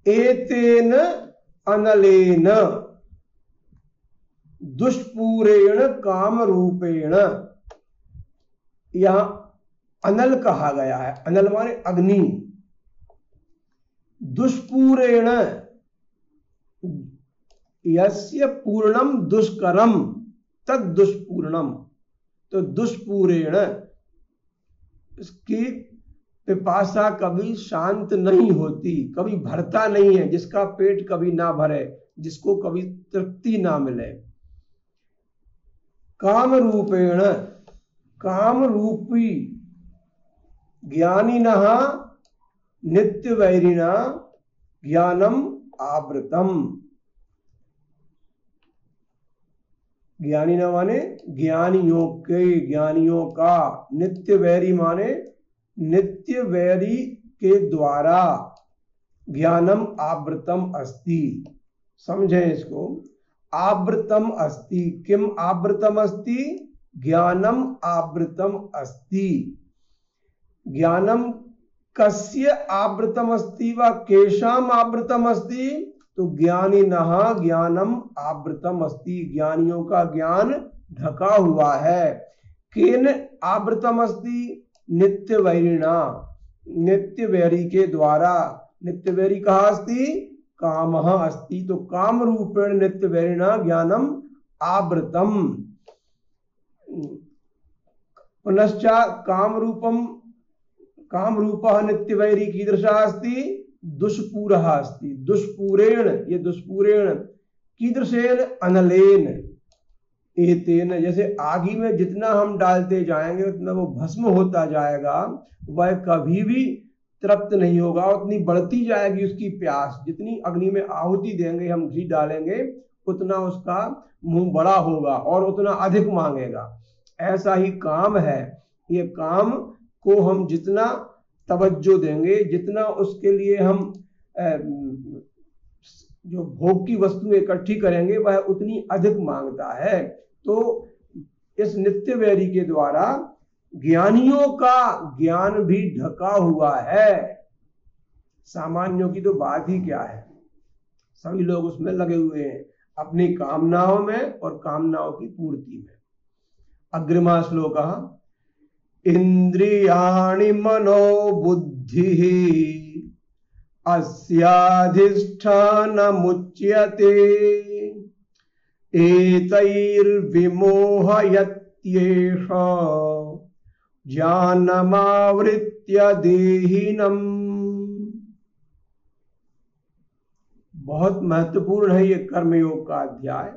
एतेन अनलेन दुष्पूरेण काम रूपेण, यहां अनल कहा गया है, अनल माने अग्नि, दुष्पूरेण यस्य पूर्णम दुष्करम तद दुष्पूर्णम, तो दुष्पूरेण इसकी पिपासा कभी शांत नहीं होती, कभी भरता नहीं है, जिसका पेट कभी ना भरे, जिसको कभी तृप्ति ना मिले। काम रूपेण, काम रूपी ज्ञानिनः नित्य वैरिणा ज्ञानम आवृतम, ज्ञानिना माने ज्ञानियों के, ज्ञानियों का, नित्य वैरी माने नित्य वैरी के द्वारा, ज्ञानम आवृतम अस्ति, समझे इसको, आवृतम अस्ति, किम आवृतम अस्ति, ज्ञानम आवृतम अस्ति, ज्ञानम कस्य आवृतम अस्ति व केशाम आवृतम अस्ति, तो ज्ञानिनः ज्ञानम आवृतम अस्ति, ज्ञानियों का ज्ञान ढका हुआ है। केन आवृतम अस्ति, नित्य वैरिणा, नित्य वैरी के द्वारा, नित्य वैरी कहा अस्ति, कामः अस्ति, तो काम रूपेण नित्य वैरिणा ज्ञानम आवृतम। पुनश्च काम रूपम, काम रूपः नित्य वैरी कीदृशः अस्ति, दुष्पूरः अस्ति, दुष्पूरेण, ये दुष्पूरेण कीदृशेन, अनलेन, एतेन, जैसे आगी में जितना हम डालते जाएंगे उतना वो भस्म होता जाएगा, वह कभी भी तृप्त नहीं होगा, उतनी बढ़ती जाएगी उसकी प्यास, जितनी अग्नि में आहुति देंगे, हम घी डालेंगे उतना उसका मुंह बड़ा होगा और उतना अधिक मांगेगा। ऐसा ही काम है, ये काम को हम जितना तवज्जो देंगे, जितना उसके लिए हम जो भोग की वस्तु इकट्ठी करेंगे वह उतनी अधिक मांगता है। तो इस नित्य वैरी के द्वारा ज्ञानियों का ज्ञान भी ढका हुआ है। सामान्यों की तो बात ही क्या है, सभी लोग उसमें लगे हुए हैं अपनी कामनाओं में और कामनाओं की पूर्ति में। अग्रिमा श्लोकः इंद्रियाणि मनो बुद्धिः अस्याधिष्ठानमुच्यते एतैर्विमोहयत्येष ज्ञानमावृत्य देहिनम्। बहुत महत्वपूर्ण है ये कर्मयोग का अध्याय।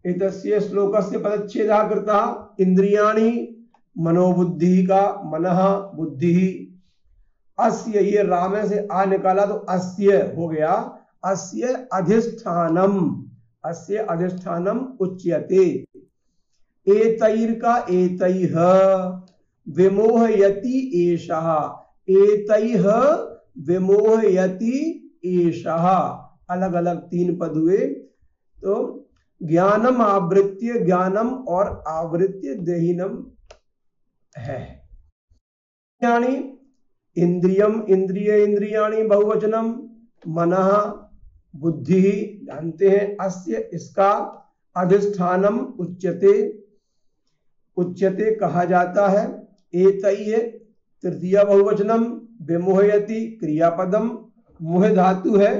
एतस्य श्लोकस्य पदच्छेदः कृतः। इंद्रियाणि मनोबुद्धि का, मनः बुद्धि, अस्य, ये राम से आ निकाला तो अस्य हो गया, अस्य अधिष्ठानम, अस्य अधिष्ठानम उच्यते। एतैर का एतैः, विमोहयति एषः, एतैः विमोहयति एषः, अलग अलग तीन पद हुए। तो ज्ञानम आवृत्य, ज्ञानम और आवृत्य देहिनम है। इंद्रियम, इंद्रिय, इंद्रियाणि बहुवचनम, मनः बुद्धि जानते हैं, अस्य इसका, अधिष्ठानम उच्यते, उच्यते कहा जाता है, एतैः तृतीया बहुवचनम, विमोहयति क्रियापदम, मोह धातु है,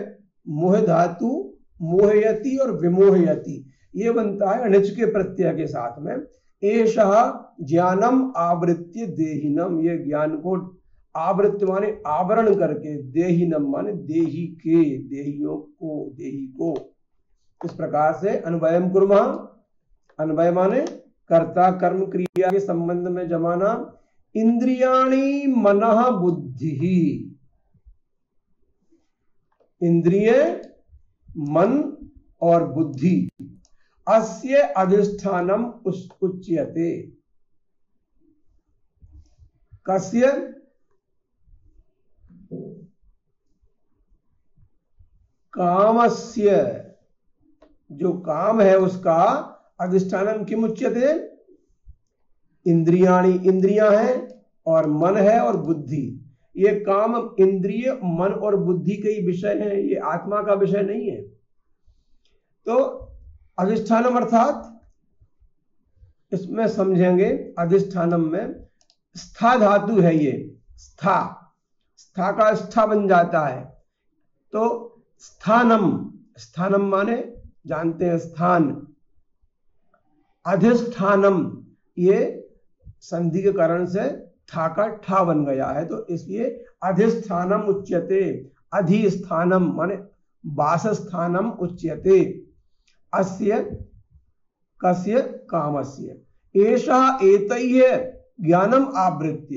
मोह धातु मोहयति और विमोहयति ये बनता है अनिच के प्रत्यय के साथ में। एषः ज्ञानम आवृत्य देहिनम, ये ज्ञान को आवृत्य माने आवरण करके, देहिनम माने देही के, देहियों को, देही को। इस प्रकार से अन्वयम कुर्मः, अन्वय माने कर्ता कर्म क्रिया के संबंध में जमाना। इंद्रियाणि मनः बुद्धि, इंद्रिय मन और बुद्धि, अस्य अधिष्ठानम उच्यते, कस्य, कामस्य, जो काम है उसका, अधिष्ठानम किम उच्यते, इंद्रियाणि, इंद्रियां हैं और मन है और बुद्धि, ये काम इंद्रिय मन और बुद्धि के ही विषय हैं, ये आत्मा का विषय नहीं है। तो अधिष्ठानम अर्थात इसमें समझेंगे, अधिष्ठानम में स्था धातु है, ये स्था, स्था का स्था बन जाता है। तो स्थानम, स्थानम माने जानते हैं स्थान, अधिष्ठानम ये संधि के कारण से था का ठा बन गया है, तो इसलिए अधिष्ठानम उच्यते, अधिष्ठानम माने वासस्थानम उच्यते, अस्य कस्य कामस्य, एषा एतैः ज्ञानम आवृत्य,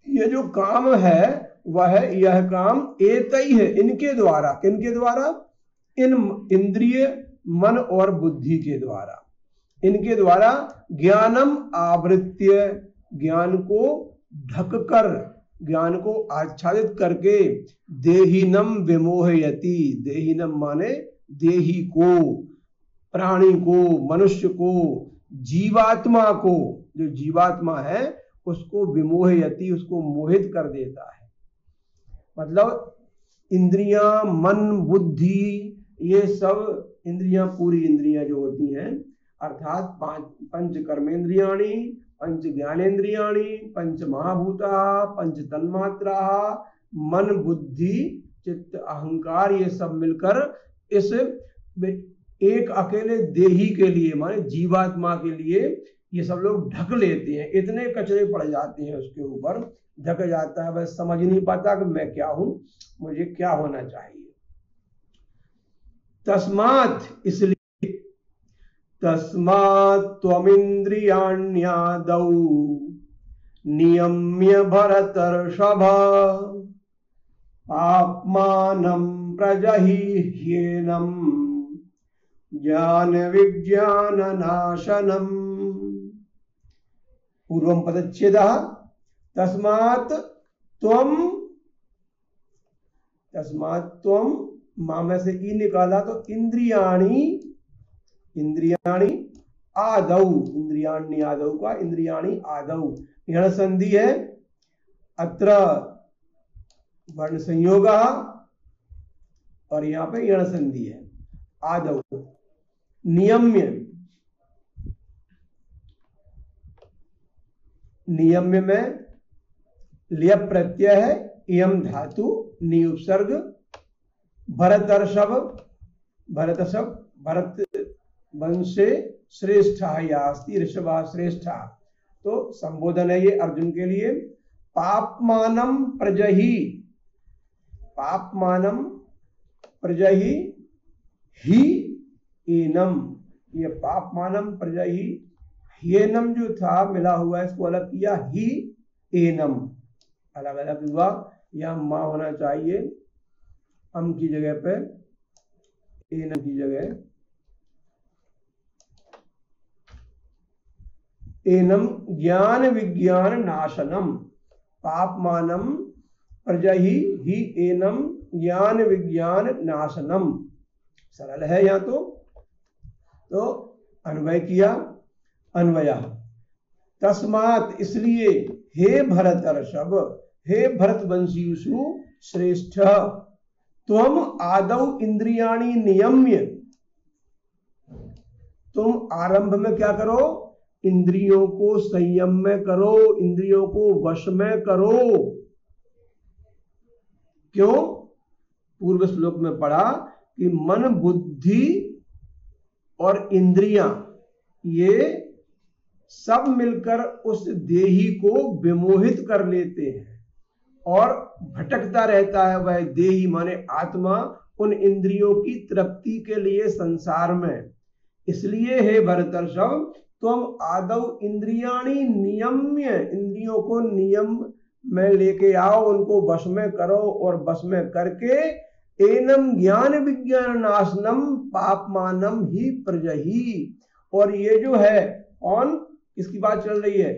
ये जो काम है वह यह काम एतैः इनके द्वारा, किनके द्वारा, इन इंद्रिय मन और बुद्धि के द्वारा, इनके द्वारा ज्ञानम आवृत्य, ज्ञान को ढककर, ज्ञान को आच्छादित करके, देहिनम विमोहयति, देहिनम माने देही को, प्राणी को, मनुष्य को, जीवात्मा को, जो जीवात्मा है उसको विमोहयति, उसको मोहित कर देता है। मतलब इंद्रियां, मन, बुद्धि, ये सब इंद्रियां, पूरी इंद्रियां जो होती हैं, अर्थात पंच कर्मेंद्रियाणि, पंच ज्ञानेन्द्रियाणि, पंच महाभूता, पंच तन्मात्रा, मन, बुद्धि, चित्त, अहंकार, ये सब मिलकर इस एक अकेले देही के लिए माने जीवात्मा के लिए ये सब लोग ढक लेते हैं, इतने कचरे पड़ जाते हैं उसके ऊपर, ढक जाता है, बस समझ नहीं पाता कि मैं क्या हूं, मुझे क्या होना चाहिए। तस्मात्, इसलिए, तस्मात् त्वमिन्द्रियाण्यादौ नियम्य भरतर्षभ, पाप्मानं प्रजह्येनं ज्ञान विज्ञान नाशनम। पूर्वम पदच्छेदः, तस्मात् त्वम, तस्मात् त्वम, मां में से ई निकाला तो इंद्रियाणि, इंद्रियाणि आदौ, इंद्रियाणि आदौ का इंद्रियाणि आदौ यण संधि है, अत्र वर्ण संयोग और यहाँ पे यण संधि है, आदौ। नियम्य, नियम्य में लिय प्रत्यय है, इयम धातु, नि उपसर्ग, भरतर्षभ, भरतर्षभ, भरत वंशे श्रेष्ठ या अस्ति ऋषभा श्रेष्ठ, तो संबोधन है ये अर्जुन के लिए। पापमानम प्रजहि, पापमानम प्रजहि ही एनम, ये पापमानम प्रजहि ह्येनम जो था मिला हुआ है इसको अलग किया, ही एनम अलग अलग हुआ, यह मां होना चाहिए अम की जगह पे, एनम की जगह एनम ज्ञान विज्ञान नाशनम, पापमानम प्रजहि ही एनम ज्ञान विज्ञान नाशनम, सरल है यहाँ तो अन्वय किया, अन्वय तस्मात् इसलिए, हे भरतर्षभ, हे भरतवंशीषु श्रेष्ठ, त्वम आदौ इंद्रियाणि नियम्य, तुम आरंभ में क्या करो, इंद्रियों को संयम में करो, इंद्रियों को वश में करो। क्यों? पूर्व श्लोक में पढ़ा कि मन बुद्धि और इंद्रियां ये सब मिलकर उस देही को विमोहित कर लेते हैं और भटकता रहता है वह देही माने आत्मा उन इंद्रियों की तृप्ति के लिए संसार में। इसलिए हे भरतर्षभ, तुम आदौ इंद्रियाणि नियम्य, इंद्रियों को नियम में लेके आओ, उनको वश में करो और वश में करके एनम ज्ञान विज्ञान नाशनम पापमानम ही प्रजहि। और ये जो है कौन, इसकी बात चल रही है,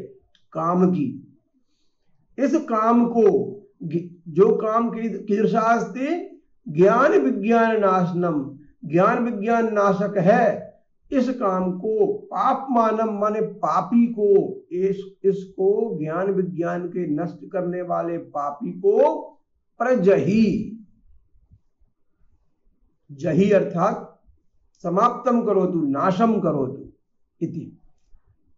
काम की। इस काम को, जो काम की दृष्टि ज्ञान विज्ञान नाशनम, ज्ञान विज्ञान नाशक है, इस काम को पापमानम माने पापी को, इसको ज्ञान विज्ञान के नष्ट करने वाले पापी को प्रजहि, जही अर्थात समाप्तम करो तू, नाशम करो तू इति।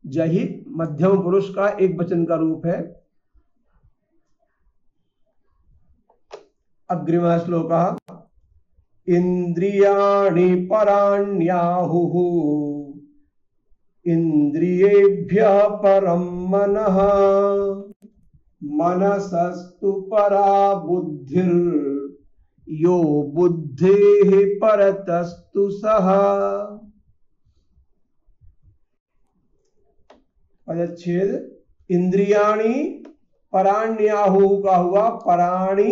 जही मध्यम पुरुष का एक वचन का रूप है। अग्रिमः श्लोकः इंद्रियाणि पराण्याहुः इंद्रियेभ्यः परं मनः मनसस्तु परा बुद्धिर् यो बुद्धेः परतस्तु सः। पदच्छेद इंद्रियाणि पराण्याहुः का हुआ पराणि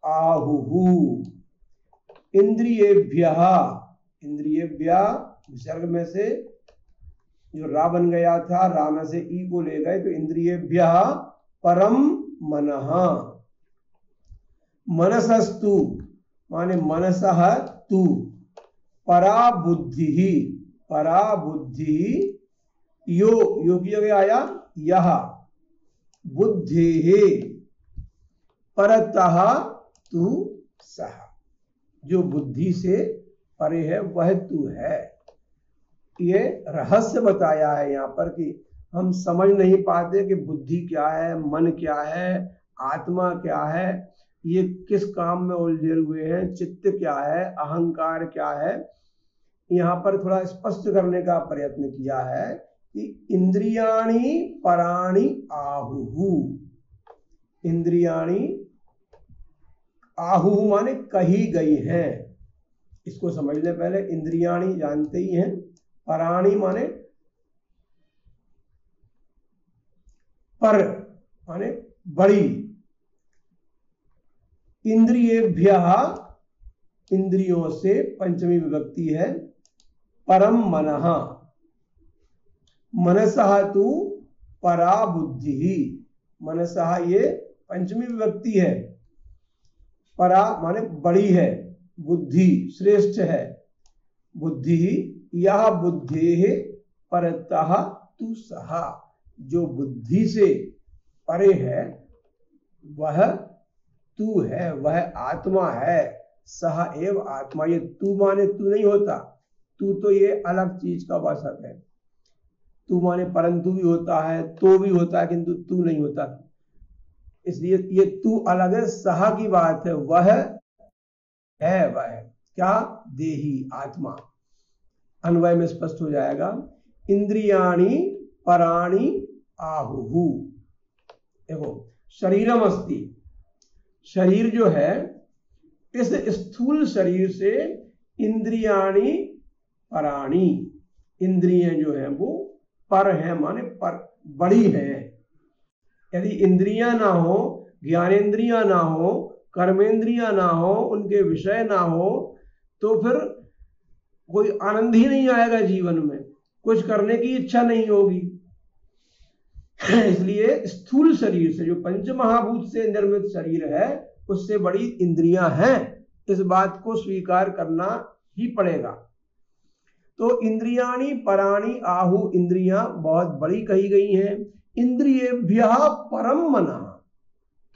आहुः। इंद्रियेभ्यः, इंद्रियेभ्यः विसर्ग में से जो रा बन गया था, रा में से ई को ले गए तो इंद्रियेभ्यः परम मनः। मनसस्तु माने मनसः तु, परा बुद्धि, परा बुद्धि, यो की जगह आया यह, बुद्धि परतः तू सह, जो बुद्धि से परे है वह तू है। ये रहस्य बताया है यहाँ पर कि हम समझ नहीं पाते कि बुद्धि क्या है, मन क्या है, आत्मा क्या है, ये किस काम में उलझे हुए हैं, चित्त क्या है, अहंकार क्या है। यहाँ पर थोड़ा स्पष्ट करने का प्रयत्न किया है कि इंद्रियाणि पराणि आहुः, इंद्रियाणि आहुः माने कही गई हैं। इसको समझ ले पहले, इंद्रियाणि जानते ही हैं, पराणि माने पर माने बड़ी, इंद्रियेभ्यः इंद्रियों से पंचमी विभक्ति है, परम मनः, मनसः तु परा बुद्धि, मनसः ये पंचमी विभक्ति है, परा माने बड़ी है, बुद्धि श्रेष्ठ है, बुद्धि यह बुद्धि परतः तु सः, जो बुद्धि से परे है वह तू है, वह आत्मा है, सह एव आत्मा। ये तू माने तू नहीं होता, तू तो ये अलग चीज का वाचक है। तू माने परंतु भी होता है, तो भी होता है, किंतु तू नहीं होता, इसलिए ये तू अलग है, सह की बात है, वह है, वह क्या, देही आत्मा। अन्वय में स्पष्ट हो जाएगा, इंद्रियाणि पराणि आहुः। देखो शरीरम अस्ति, शरीर जो है, इस स्थूल शरीर से इंद्रियाणि पराणि, इंद्रियां जो है वो पर है माने पर बड़ी है। यदि इंद्रियां ना हो, ज्ञानेन्द्रियां ना हो, कर्मेंद्रियां ना हो, उनके विषय ना हो, तो फिर कोई आनंद ही नहीं आएगा जीवन में, कुछ करने की इच्छा नहीं होगी। इसलिए स्थूल शरीर से, जो पंच महाभूत से निर्मित शरीर है, उससे बड़ी इंद्रियां हैं, इस बात को स्वीकार करना ही पड़ेगा। तो इंद्रियाणि पराणि आहु, इंद्रियां बहुत बड़ी कही गई हैं। इंद्रियेभ्यः परम मनः,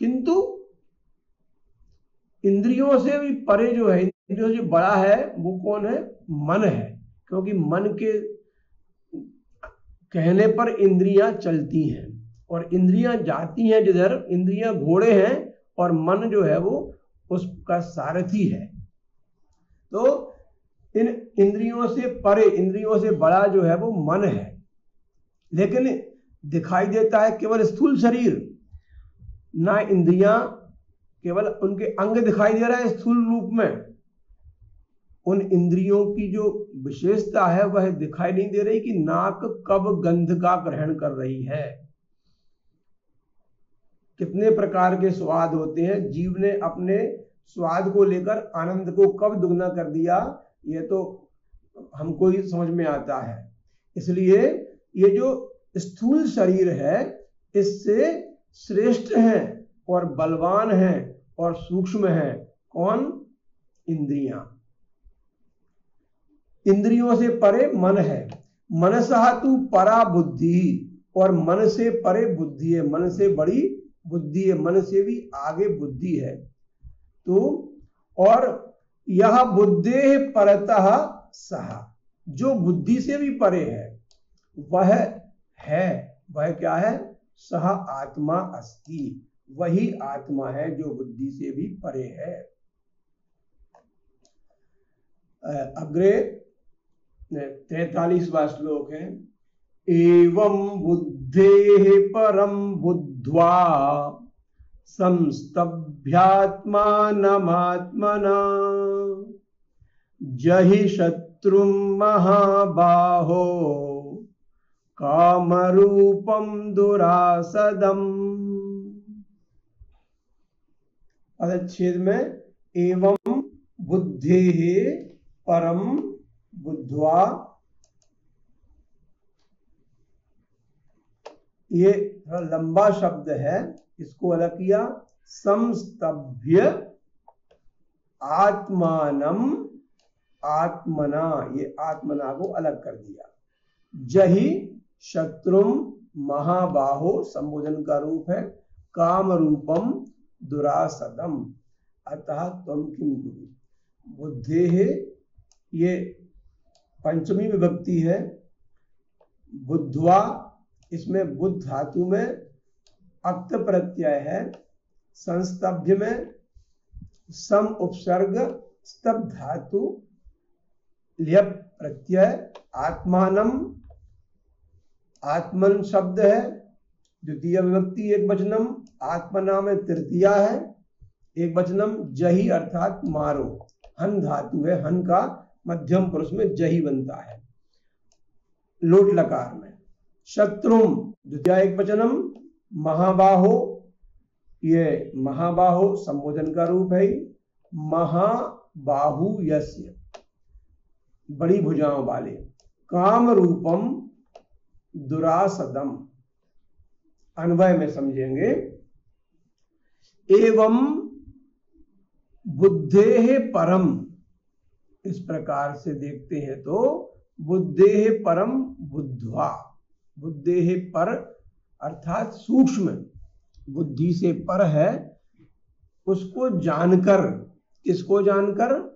किंतु इंद्रियों से भी परे जो है, इंद्रियों से बड़ा है, वो कौन है? मन है। क्योंकि मन के कहने पर इंद्रियां चलती हैं, और इंद्रियां जाती हैं जिधर, इंद्रियां घोड़े हैं और मन जो है वो उसका सारथी है। तो इन इंद्रियों से परे, इंद्रियों से बड़ा जो है वो मन है, लेकिन दिखाई देता है केवल स्थूल शरीर, ना इंद्रियां, केवल उनके अंग दिखाई दे रहा है स्थूल रूप में। उन इंद्रियों की जो विशेषता है वह दिखाई नहीं दे रही कि नाक कब गंध का ग्रहण कर रही है, कितने प्रकार के स्वाद होते हैं, जीव ने अपने स्वाद को लेकर आनंद को कब दुगना कर दिया, ये तो हमको ही समझ में आता है। इसलिए ये जो स्थूल शरीर है, इससे श्रेष्ठ है और बलवान है और सूक्ष्म है कौन? इंद्रियां। इंद्रियों से परे मन है। मनसः तु परा बुद्धि, और मन से परे बुद्धि है, मन से बड़ी बुद्धि है, मन से भी आगे बुद्धि है। तो और यह बुद्धे परतः सह, जो बुद्धि से भी परे है वह है, वह क्या है? सह आत्मा अस्ति, वही आत्मा है जो बुद्धि से भी परे है। अग्रे 43वां श्लोक है। एवं बुद्धेः परं बुद्ध्वा संस्तभ्यात्मानमात्मना जहि शत्रुं महाबाहो कामरूपं दुरासदम्। पदच्छेद में एवं बुद्धेः परम बुद्ध्वा, ये थोड़ा लंबा शब्द है, इसको अलग किया। संस्तभ्य आत्मानम आत्मना, ये आत्मना को अलग कर दिया। जहि शत्रुम महाबाहो संबोधन का रूप है, काम रूपम दुरासदम अतः त्वं किं कुरु। बुद्धे है, ये पंचमी विभक्ति है। बुद्ध्वा, इसमें बुद्ध धातु में अक्त प्रत्यय है। संस्तभ्य में सम उपसर्ग स्तभ धातु ल्यप प्रत्यय। आत्मानम, आत्मन शब्द है, द्वितीय विभक्ति एक वचनम, आत्मना में तृतीया है एक वचनम। जही अर्थात मारो, हन धातु है, हन का मध्यम पुरुष में जही बनता है लोट लकार में। शत्रुम द्वितीय एक वचनम। महाबाहो, ये महाबाहो संबोधन का रूप है। महाबाहु यस्य, बड़ी भुजाओं वाले। काम रूपम दुरासदम, अन्वय में समझेंगे। एवं बुद्धेः परम, इस प्रकार से देखते हैं तो बुद्धेः परम बुद्ध्वा, बुद्धेः पर अर्थात सूक्ष्म, बुद्धि से पर है, उसको जानकर। किसको जानकर?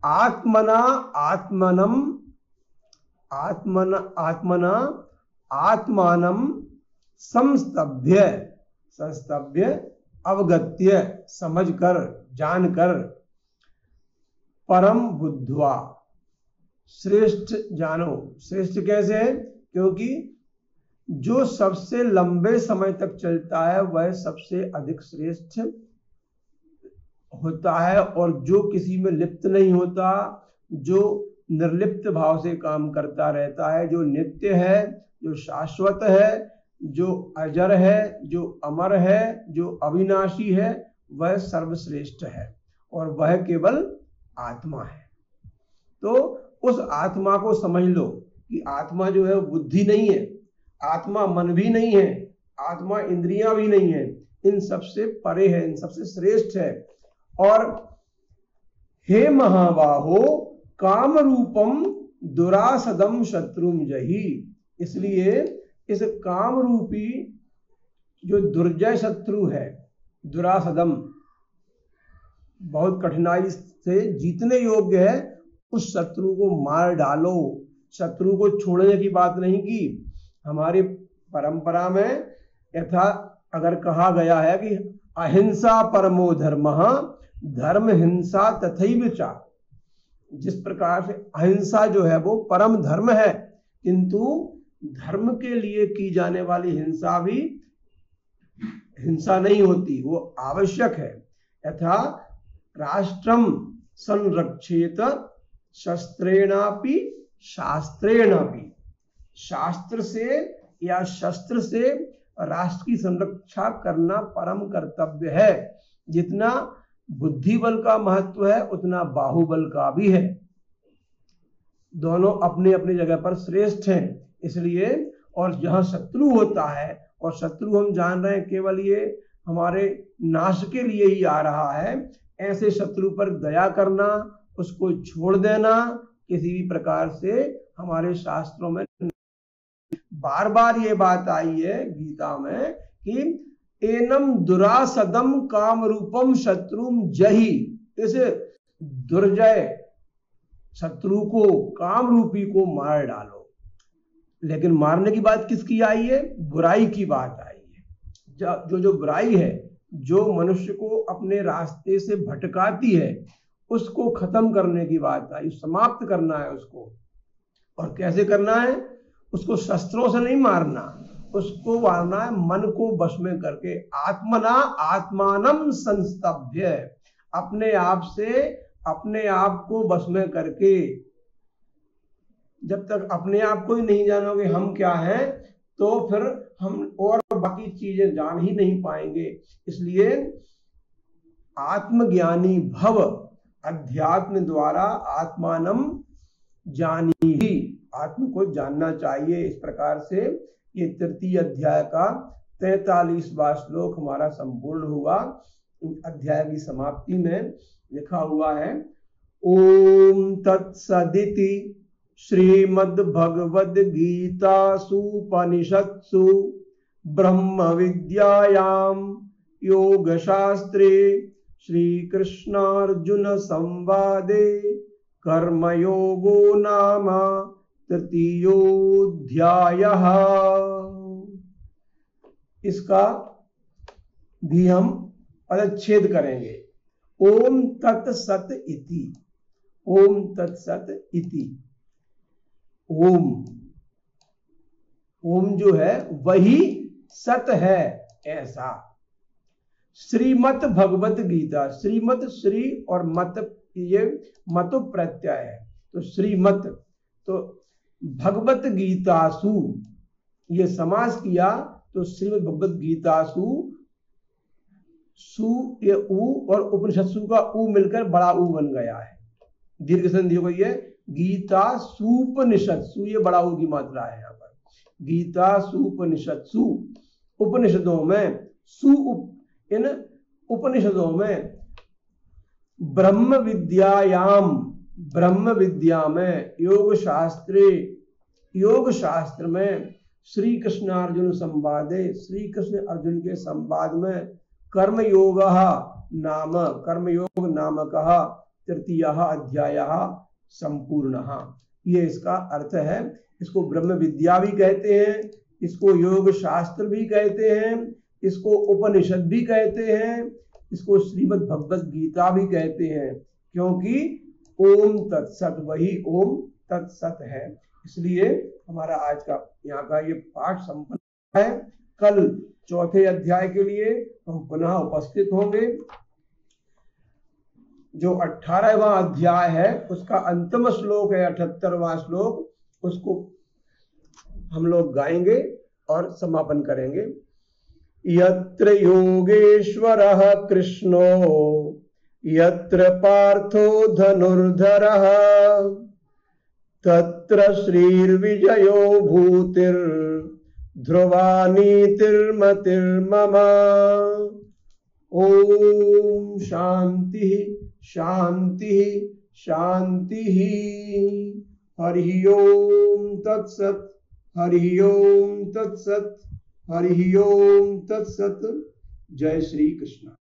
आत्मना आत्मनम, आत्मना आत्मना आत्मानम संस्तभ्य, संस्तभ्य अवगत्य, समझकर, जानकर। परम बुद्ध्वा, श्रेष्ठ जानो। श्रेष्ठ कैसे है? क्योंकि जो सबसे लंबे समय तक चलता है वह सबसे अधिक श्रेष्ठ होता है, और जो किसी में लिप्त नहीं होता, जो निर्लिप्त भाव से काम करता रहता है, जो नित्य है, जो शाश्वत है, जो अजर है, जो अमर है, जो अविनाशी है, वह सर्वश्रेष्ठ है, और वह केवल आत्मा है। तो उस आत्मा को समझ लो कि आत्मा जो है बुद्धि नहीं है, आत्मा मन भी नहीं है, आत्मा इंद्रियां भी नहीं है, इन सबसे परे है, इन सबसे श्रेष्ठ है। और हे महाबाहो काम रूपम दुरासदम शत्रुम जही, इसलिए इस काम रूपी जो दुर्जय शत्रु है, दुरासदम, बहुत कठिनाई से जीतने योग्य है, उस शत्रु को मार डालो। शत्रु को छोड़ने की बात नहीं की। हमारी परंपरा में यथा अगर कहा गया है कि अहिंसा परमो धर्मः, धर्म हिंसा तथैव च, जिस प्रकार से अहिंसा जो है वो परम धर्म है, किंतु धर्म के लिए की जाने वाली हिंसा भी हिंसा नहीं होती, वो आवश्यक है। यथा राष्ट्रम संरक्षेत शस्त्रेणापि शास्त्रेणापि, शास्त्र से या शस्त्र से राष्ट्र की संरक्षा करना परम कर्तव्य है। जितना बुद्धि बल का महत्व है उतना बाहुबल का भी है। दोनों अपनी अपनी जगह पर श्रेष्ठ हैं। इसलिए और जहां शत्रु होता है, और शत्रु हम जान रहे हैं केवल ये हमारे नाश के लिए ही आ रहा है, ऐसे शत्रु पर दया करना, उसको छोड़ देना किसी भी प्रकार से हमारे शास्त्रों में बार बार ये बात आई है गीता में कि एनम दुरासदम काम रूपम शत्रुम जही, इस दुर्जय शत्रु को, काम रूपी को मार डालो। लेकिन मारने की बात किसकी आई है? बुराई की बात आई है। जो बुराई है, जो मनुष्य को अपने रास्ते से भटकाती है, उसको खत्म करने की बात आई, समाप्त करना है उसको। और कैसे करना है? उसको शस्त्रों से नहीं मारना, उसको मारना है मन को वश में करके। आत्मना आत्मानम संस्तभ्य, अपने आप से अपने आप को वश में करके। जब तक अपने आप को ही नहीं जानोगे हम क्या हैं, तो फिर हम और बाकी चीजें जान ही नहीं पाएंगे। इसलिए आत्मज्ञानी भव, अध्यात्म द्वारा आत्मानम जानी ही, आत्म को जानना चाहिए। इस प्रकार से ये तृतीय अध्याय का 43वां श्लोक हमारा संपूर्ण हुआ। अध्याय की समाप्ति में लिखा हुआ है, ओम तत्सदिति श्रीमद्भगवद्गीतासूपनिषत्सु ब्रह्म विद्यायां योगशास्त्रे श्रीकृष्णार्जुन संवादे कर्मयोगो नाम तृतीयोऽध्यायः। इसका भी हम पदच्छेद करेंगे। ओम तत्सत इति, ओम तत्सत इति। ओम, ओम जो है वही सत है, ऐसा। श्रीमत भगवत गीता, श्रीमत, श्री और मत, ये मतु प्रत्यय है, तो श्रीमत। तो भगवत गीतासु, ये समास किया तो श्रीमद भगवत गीतासु, सु ये उ और उपनिषत्सु का उ मिलकर बड़ा उ बन गया है, दीर्घ संधि हो गई है। गीता सुपनिषत्सु, ये बड़ा उ की मात्रा है यहाँ पर। गीता सुपनिषत्सु, उपनिषदों में, इन उपनिषदों में, ब्रह्म विद्यायाम, ब्रह्म विद्या में, योग शास्त्रे, योग शास्त्र में, श्री कृष्ण अर्जुन संवादे, श्री कृष्ण अर्जुन के संवाद में, कर्मयोग नाम, कर्मयोग नामकः तृतीयः अध्यायः संपूर्णः। ये इसका अर्थ है। इसको ब्रह्म विद्या भी कहते हैं, इसको योग शास्त्र भी कहते हैं, इसको उपनिषद भी कहते हैं, इसको श्रीमद् भगवत गीता भी कहते हैं, क्योंकि ओम तत्सत वही ओम तत्सत है। इसलिए हमारा आज का यहाँ का ये पाठ संपन्न है। कल चौथे अध्याय के लिए हम पुनः उपस्थित होंगे। जो 18वां अध्याय है उसका अंतिम श्लोक है 78वां श्लोक, उसको हम लोग गाएंगे और समापन करेंगे। यत्र योगेश्वरः कृष्णो यत्र पार्थो धनुर्धरः तत्र श्रीर्विजयो भूतिर्ध्रुवा नीतिर्मतिर्मम। ओम शांति शांति शांति। हरि ओम तत्सत, हरि ओम तत्सत, हरि ओम तत्सत। जय श्री कृष्ण।